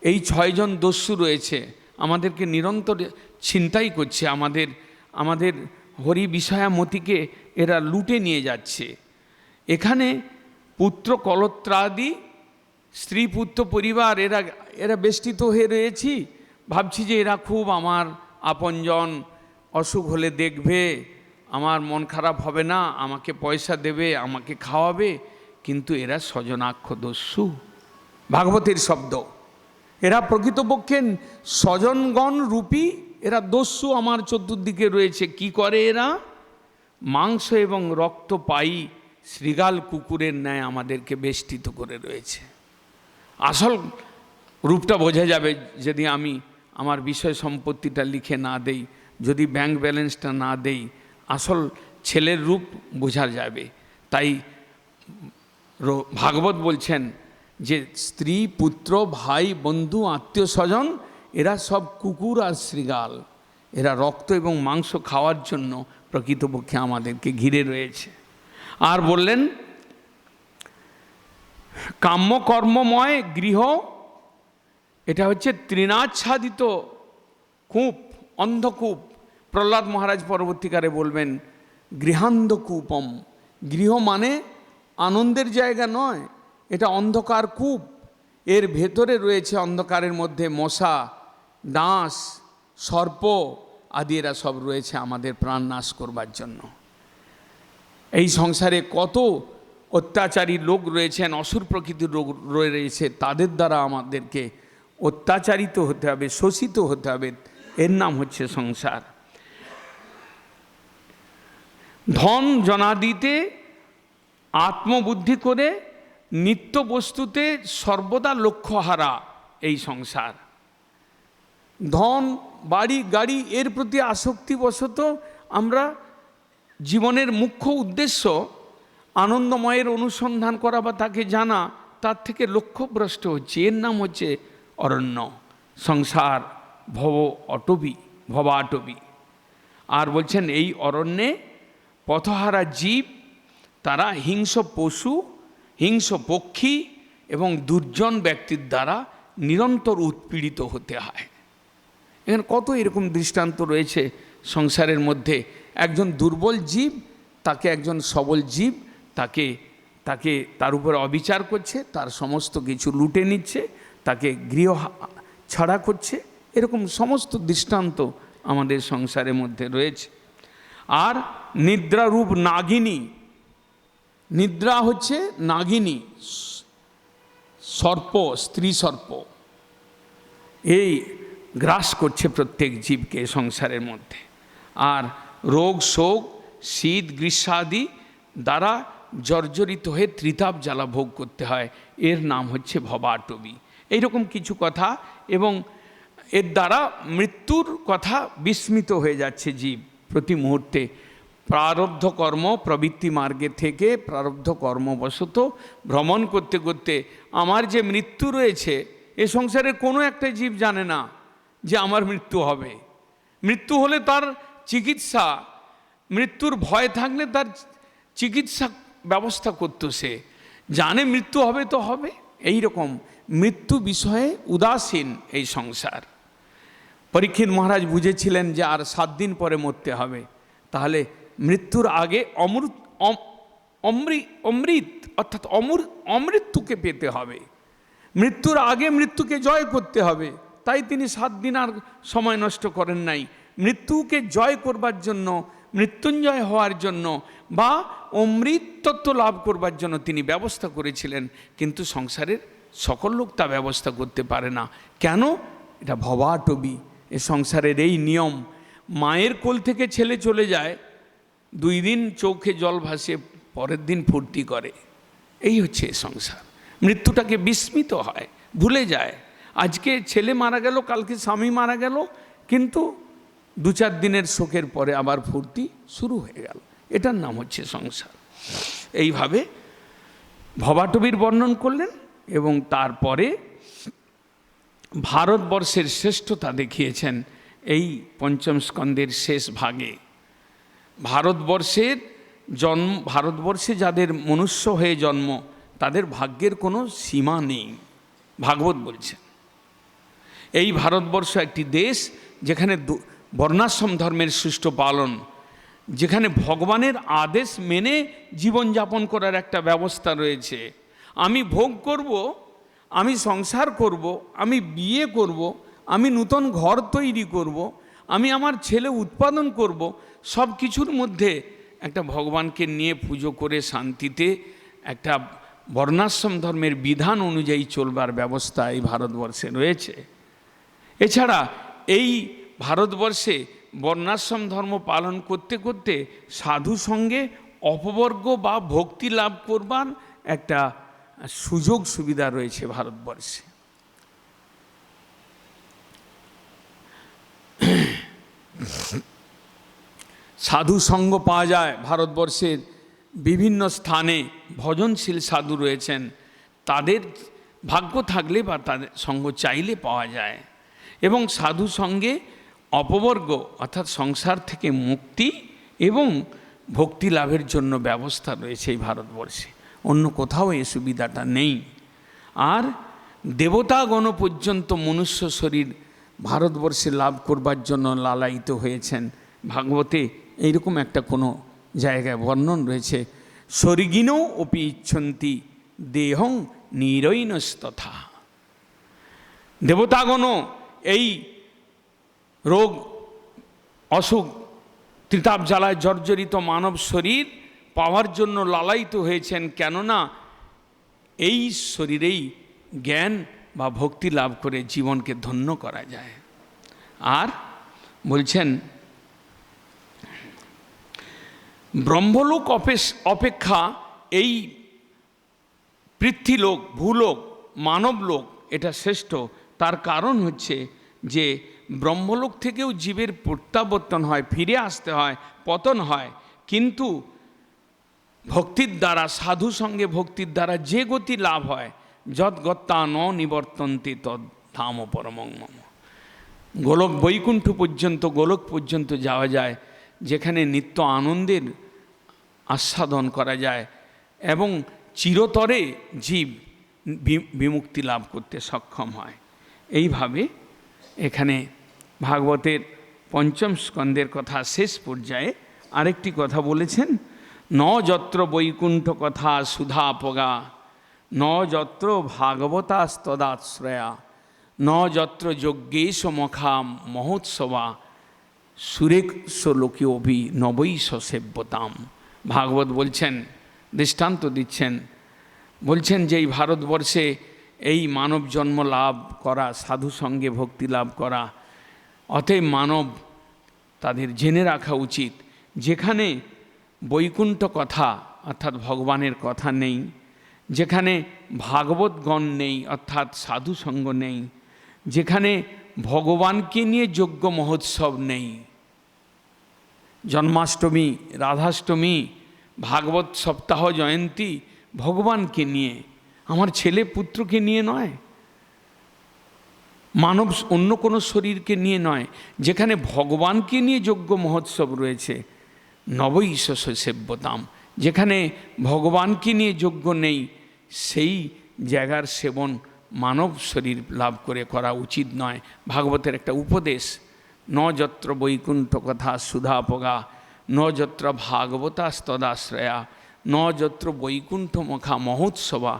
এই 6 জন দস্যু রয়েছে, আমাদেরকে নিরন্তর ছিনতাই করছে, আমাদের হরি বিষয়া মতিকে এরা লুটে নিয়ে যাচ্ছে। এখানে পুত্র কলত্রাদি, স্ত্রী পুত্র পরিবার, এরা বেষ্টিত হয়ে রয়েছি, ভাবছি যে এরা খুব আমার আপনজন, অসুখ হলে দেখবে, আমার মন খারাপ হবে না, আমাকে পয়সা দেবে, আমাকে খাওয়াবে, কিন্তু এরা স্বজনাক্ষ দস্যু, ভাগবতের শব্দ। এরা প্রকৃতপক্ষে স্বজনগণ রূপী এরা দস্যু আমার চতুর্দিকে রয়েছে। কি করে এরা? মাংস এবং রক্ত পাই শৃগাল কুকুরের ন্যায় আমাদেরকে বেষ্টিত করে রয়েছে। আসল রূপটা বোঝা যাবে যদি আমি আমার বিষয় সম্পত্তিটা লিখে না দেই, যদি ব্যাংক ব্যালেন্সটা না দেই, আসল ছেলের রূপ বোঝা যাবে। তাই ভাগবত বলছেন যে স্ত্রী, পুত্র, ভাই, বন্ধু, আত্মীয় স্বজন, এরা সব কুকুর আর শৃগাল, এরা রক্ত এবং মাংস খাওয়ার জন্য প্রকৃতপক্ষে আমাদেরকে ঘিরে রয়েছে। আর বললেন কাম্যকর্মময় গৃহ, এটা হচ্ছে তৃণাচ্ছাদিত কূপ, অন্ধকূপ। প্রহ্লাদ মহারাজ পরবর্তীকালে বলবেন গৃহান্ধকূপম, গৃহ মানে আনন্দের জায়গা নয়, এটা অন্ধকার কূপ, এর ভেতরে রয়েছে অন্ধকারের মধ্যে মশা, ডাঁশ, সর্প আদি, এরা সব রয়েছে আমাদের প্রাণ নাশ করবার জন্য। এই সংসারে কত অত্যাচারী লোক রয়েছেন, অসুর প্রকৃতির লোক রয়েছে, তাদের দ্বারা আমাদেরকে অত্যাচারিত হতে হবে, শোষিত হতে হবে, এর নাম হচ্ছে সংসার। ধন জনাদিতে আত্মবুদ্ধি করে নিত্য বস্তুতে সর্বদা লক্ষ্যহারা এই সংসার। ধন, বাড়ি, গাড়ি, এর প্রতি আসক্তিবশত আমরা জীবনের মুখ্য উদ্দেশ্য আনন্দময়ের অনুসন্ধান করা বা তাকে জানা, তার থেকে লক্ষ্যভ্রষ্ট হচ্ছে। এর নাম হচ্ছে অরণ্য, সংসার, ভবাটবী। আর বলছেন এই অরণ্যে পথহারা জীব তারা হিংস্র পশু, হিংস্র পক্ষী এবং দুর্জন ব্যক্তির দ্বারা নিরন্তর উৎপীড়িত হতে হয়। এখানে কত এরকম দৃষ্টান্ত রয়েছে সংসারের মধ্যে। একজন দুর্বল জীব, তাকে একজন সবল জীব তাকে তার উপর অবিচার করছে, তার সমস্ত কিছু লুটে নিচ্ছে, তাকে গৃহ ছাড়া করছে। এরকম সমস্ত দৃষ্টান্ত আমাদের সংসারের মধ্যে রয়েছে। আর নিদ্রারূপ নাগিনী, নিদ্রা হচ্ছে নাগিনী, সর্প, স্ত্রী সর্প, এই গ্রাস করছে প্রত্যেক জীবকে সংসারের মধ্যে। আর রোগ শোক শীত গ্রীষ্মাদি দ্বারা জর্জরিত হয়ে ত্রিতাপ জ্বালা ভোগ করতে হয়, এর নাম হচ্ছে ভবাটবী। এইরকম কিছু কথা, এবং এর দ্বারা মৃত্যুর কথা বিস্মিত হয়ে যাচ্ছে জীব প্রতি মুহূর্তে। প্রারব্ধ কর্ম প্রবৃত্তি মার্গে থেকে প্রারব্ধ কর্মবশত ভ্রমণ করতে করতে আমার যে মৃত্যু রয়েছে, এ সংসারের কোনো একটা জীব জানে না যে আমার মৃত্যু হবে। মৃত্যু হলে তার চিকিৎসা, মৃত্যুর ভয় থাকলে তার চিকিৎসা ব্যবস্থা করতো, সে জানে মৃত্যু হবে তো হবে। এই রকম মৃত্যু বিষয়ে উদাসীন এই সংসার। পরীক্ষিত মহারাজ বুঝেছিলেন যে আর 7 দিন পরে মরতে হবে, তাহলে মৃত্যুর আগে অমৃত অর্থাৎ অমৃত্যুকে পেতে হবে, মৃত্যুর আগে মৃত্যুকে জয় করতে হবে। তাই তিনি 7 দিন আর সময় নষ্ট করেন নাই। মৃত্যুকে জয় করবার জন্য, মৃত্যুঞ্জয় হওয়ার জন্য বা অমৃত তত্ত্ব লাভ করবার জন্য তিনি ব্যবস্থা করেছিলেন। কিন্তু সংসারের সকল লোক তা ব্যবস্থা করতে পারে না। কেন? এটা ভবাটবী, এ সংসারের এই নিয়ম। মায়ের কোল থেকে ছেলে চলে যায়, 2 দিন চোখে জল ভাসে, পরের দিন ফুর্তি করে। এই হচ্ছে সংসার। মৃত্যুটাকে বিস্মিত হয়, ভুলে যায়। আজকে ছেলে মারা গেল, কালকে স্বামী মারা গেল, কিন্তু 2-4 দিনের শোকের পরে আবার ফুর্তি শুরু হয়ে গেল। এটার নাম হচ্ছে সংসার। এইভাবে ভবাটবীর বর্ণন করলেন, এবং তারপরে ভারতবর্ষের শ্রেষ্ঠতা দেখিয়েছেন এই 5ম স্কন্ধের শেষ ভাগে। ভারতবর্ষে যাদের মনুষ্য হয়ে জন্ম, তাদের ভাগ্যের কোনো সীমা নেই, ভাগবত বলছেন। এই ভারতবর্ষ একটি দেশ যেখানে বর্ণাশ্রম ধর্মের সুষ্ঠু পালন, যেখানে ভগবানের আদেশ মেনে জীবনযাপন করার একটা ব্যবস্থা রয়েছে। আমি ভোগ করব, আমি সংসার করব, আমি বিয়ে করব, আমি নূতন ঘর তৈরি করব, আমি আমার ছেলে উৎপাদন করব, সব কিছুর মধ্যে একটা ভগবানকে নিয়ে পুজো করে শান্তিতে একটা বর্ণাশ্রম ধর্মের বিধান অনুযায়ী চলবার ব্যবস্থা এই ভারতবর্ষে রয়েছে। এছাড়া এই ভারতবর্ষে বর্ণাশ্রম ধর্ম পালন করতে করতে সাধু সঙ্গে অপবর্গ বা ভক্তি লাভ করবার একটা সুযোগ সুবিধা রয়েছে ভারতবর্ষে। সাধু সঙ্গ পাওয়া যায় ভারতবর্ষের বিভিন্ন স্থানে। ভজনশীল সাধু রয়েছেন, তাদের ভাগ্য থাকলে বা তাদের সঙ্গ চাইলে পাওয়া যায়। এবং সাধু সঙ্গে অপবর্গ অর্থাৎ সংসার থেকে মুক্তি এবং ভক্তি লাভের জন্য ব্যবস্থা রয়েছে এই ভারতবর্ষে। অন্য কোথাও এই সুবিধাটা নেই। আর দেবতাগণ পর্যন্ত মনুষ্য শরীর ভারতবর্ষে লাভ করবার জন্য লালায়িত হয়েছেন। ভাগবতে এইরকম একটা কোনো জায়গায় বর্ণন রয়েছে, স্বর্গিনও অপি ইচ্ছন্তি দেহং নিরৈনস্তথা। দেবতাগণও এই রোগ অসুখ ত্রিতাপ জ্বালায় জর্জরিত মানব শরীর পাওয়ার জন্য লালায়িত হয়েছেন, কেননা এই শরীরেই জ্ঞান বা ভক্তি লাভ করে জীবনকে ধন্য করা যায়। আর বলছেন ব্রহ্মলোক অপেক্ষা এই পৃথ্বীলোক, ভূলোক, মানবলোক এটা শ্রেষ্ঠ। তার কারণ হচ্ছে যে ব্রহ্মলোক থেকেও জীবের প্রত্যাবর্তন হয়, ফিরে আসতে হয়, পতন হয়, কিন্তু ভক্তির দ্বারা, সাধু সঙ্গে ভক্তির দ্বারা যে গতি লাভ হয়, যদ্গত্যা ন নিবর্তন্তে তদ ধাম পরমং মম। গোলক বৈকুণ্ঠ পর্যন্ত, গোলক পর্যন্ত যাওয়া যায়, যেখানে নিত্য আস্বাদন করা যায় এবং চিরতরে জীব বিমুক্তি লাভ করতে সক্ষম হয়। এইভাবে এখানে ভাগবতের পঞ্চম স্কন্দের কথা শেষ পর্যায়ে আরেকটি কথা বলেছেন, ন যত্র বৈকুণ্ঠ কথা সুধাপগা, ন যত্র ভাগবতাস্তদাশ্রয়া, ন যত্র যজ্ঞেশ মখা মহোৎসবা, সুরেশ লোকে অভি নবৈশ সেব্যতাম। ভাগবত বলছেন, দৃষ্টান্ত দিচ্ছেন, বলছেন যে এই ভারতবর্ষে এই মানব জন্ম লাভ করা, সাধু সঙ্গে ভক্তি লাভ করা, অতএব মানব তাদের জেনে রাখা উচিত যেখানে বৈকুণ্ঠ কথা অর্থাৎ ভগবানের কথা নেই, যেখানে ভাগবতগণ নেই অর্থাৎ সাধু সঙ্গ নেই, যেখানে ভগবানকে নিয়ে যজ্ঞ মহোৎসব নেই, জন্মাষ্টমী, রাধাষ্টমী, ভাগবত সপ্তাহ জয়ন্তী ভগবানকে নিয়ে, আমার ছেলে পুত্রকে নিয়ে নয়, মানব অন্য কোনো শরীরকে নিয়ে নয়, যেখানে ভগবানকে নিয়ে যজ্ঞ মহোৎসব রয়েছে, নবৈশ সেব্যতাম, যেখানে ভগবানকে নিয়ে যজ্ঞ নেই সেই জায়গার সেবন মানব শরীর লাভ করে করা উচিত নয়। ভাগবতের একটা উপদেশ, ন যত্র বৈকুণ্ঠ কথা সুধাপগা, ন যত্র ভাগবতাস্তদাশ্রয়া, ন যত্র বৈকুণ্ঠ মখা মহোৎসবা,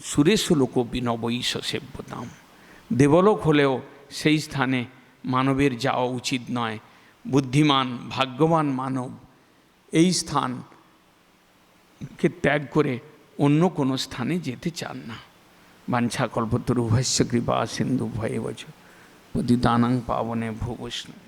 সুরেশ লোকপি নবৈশ সেব্যতাম। দেবলোক হলেও সেই স্থানে মানবের যাওয়া উচিত নয়। বুদ্ধিমান ভাগ্যবান মানব এই স্থানকে ত্যাগ করে অন্য কোনো স্থানে যেতে চান না। বাঞ্ছা কল্পতরু ভস্য কৃপা সিন্ধু ভয়ে বচ পতিতানাং পাবনে ভূ বৈষ্ণব।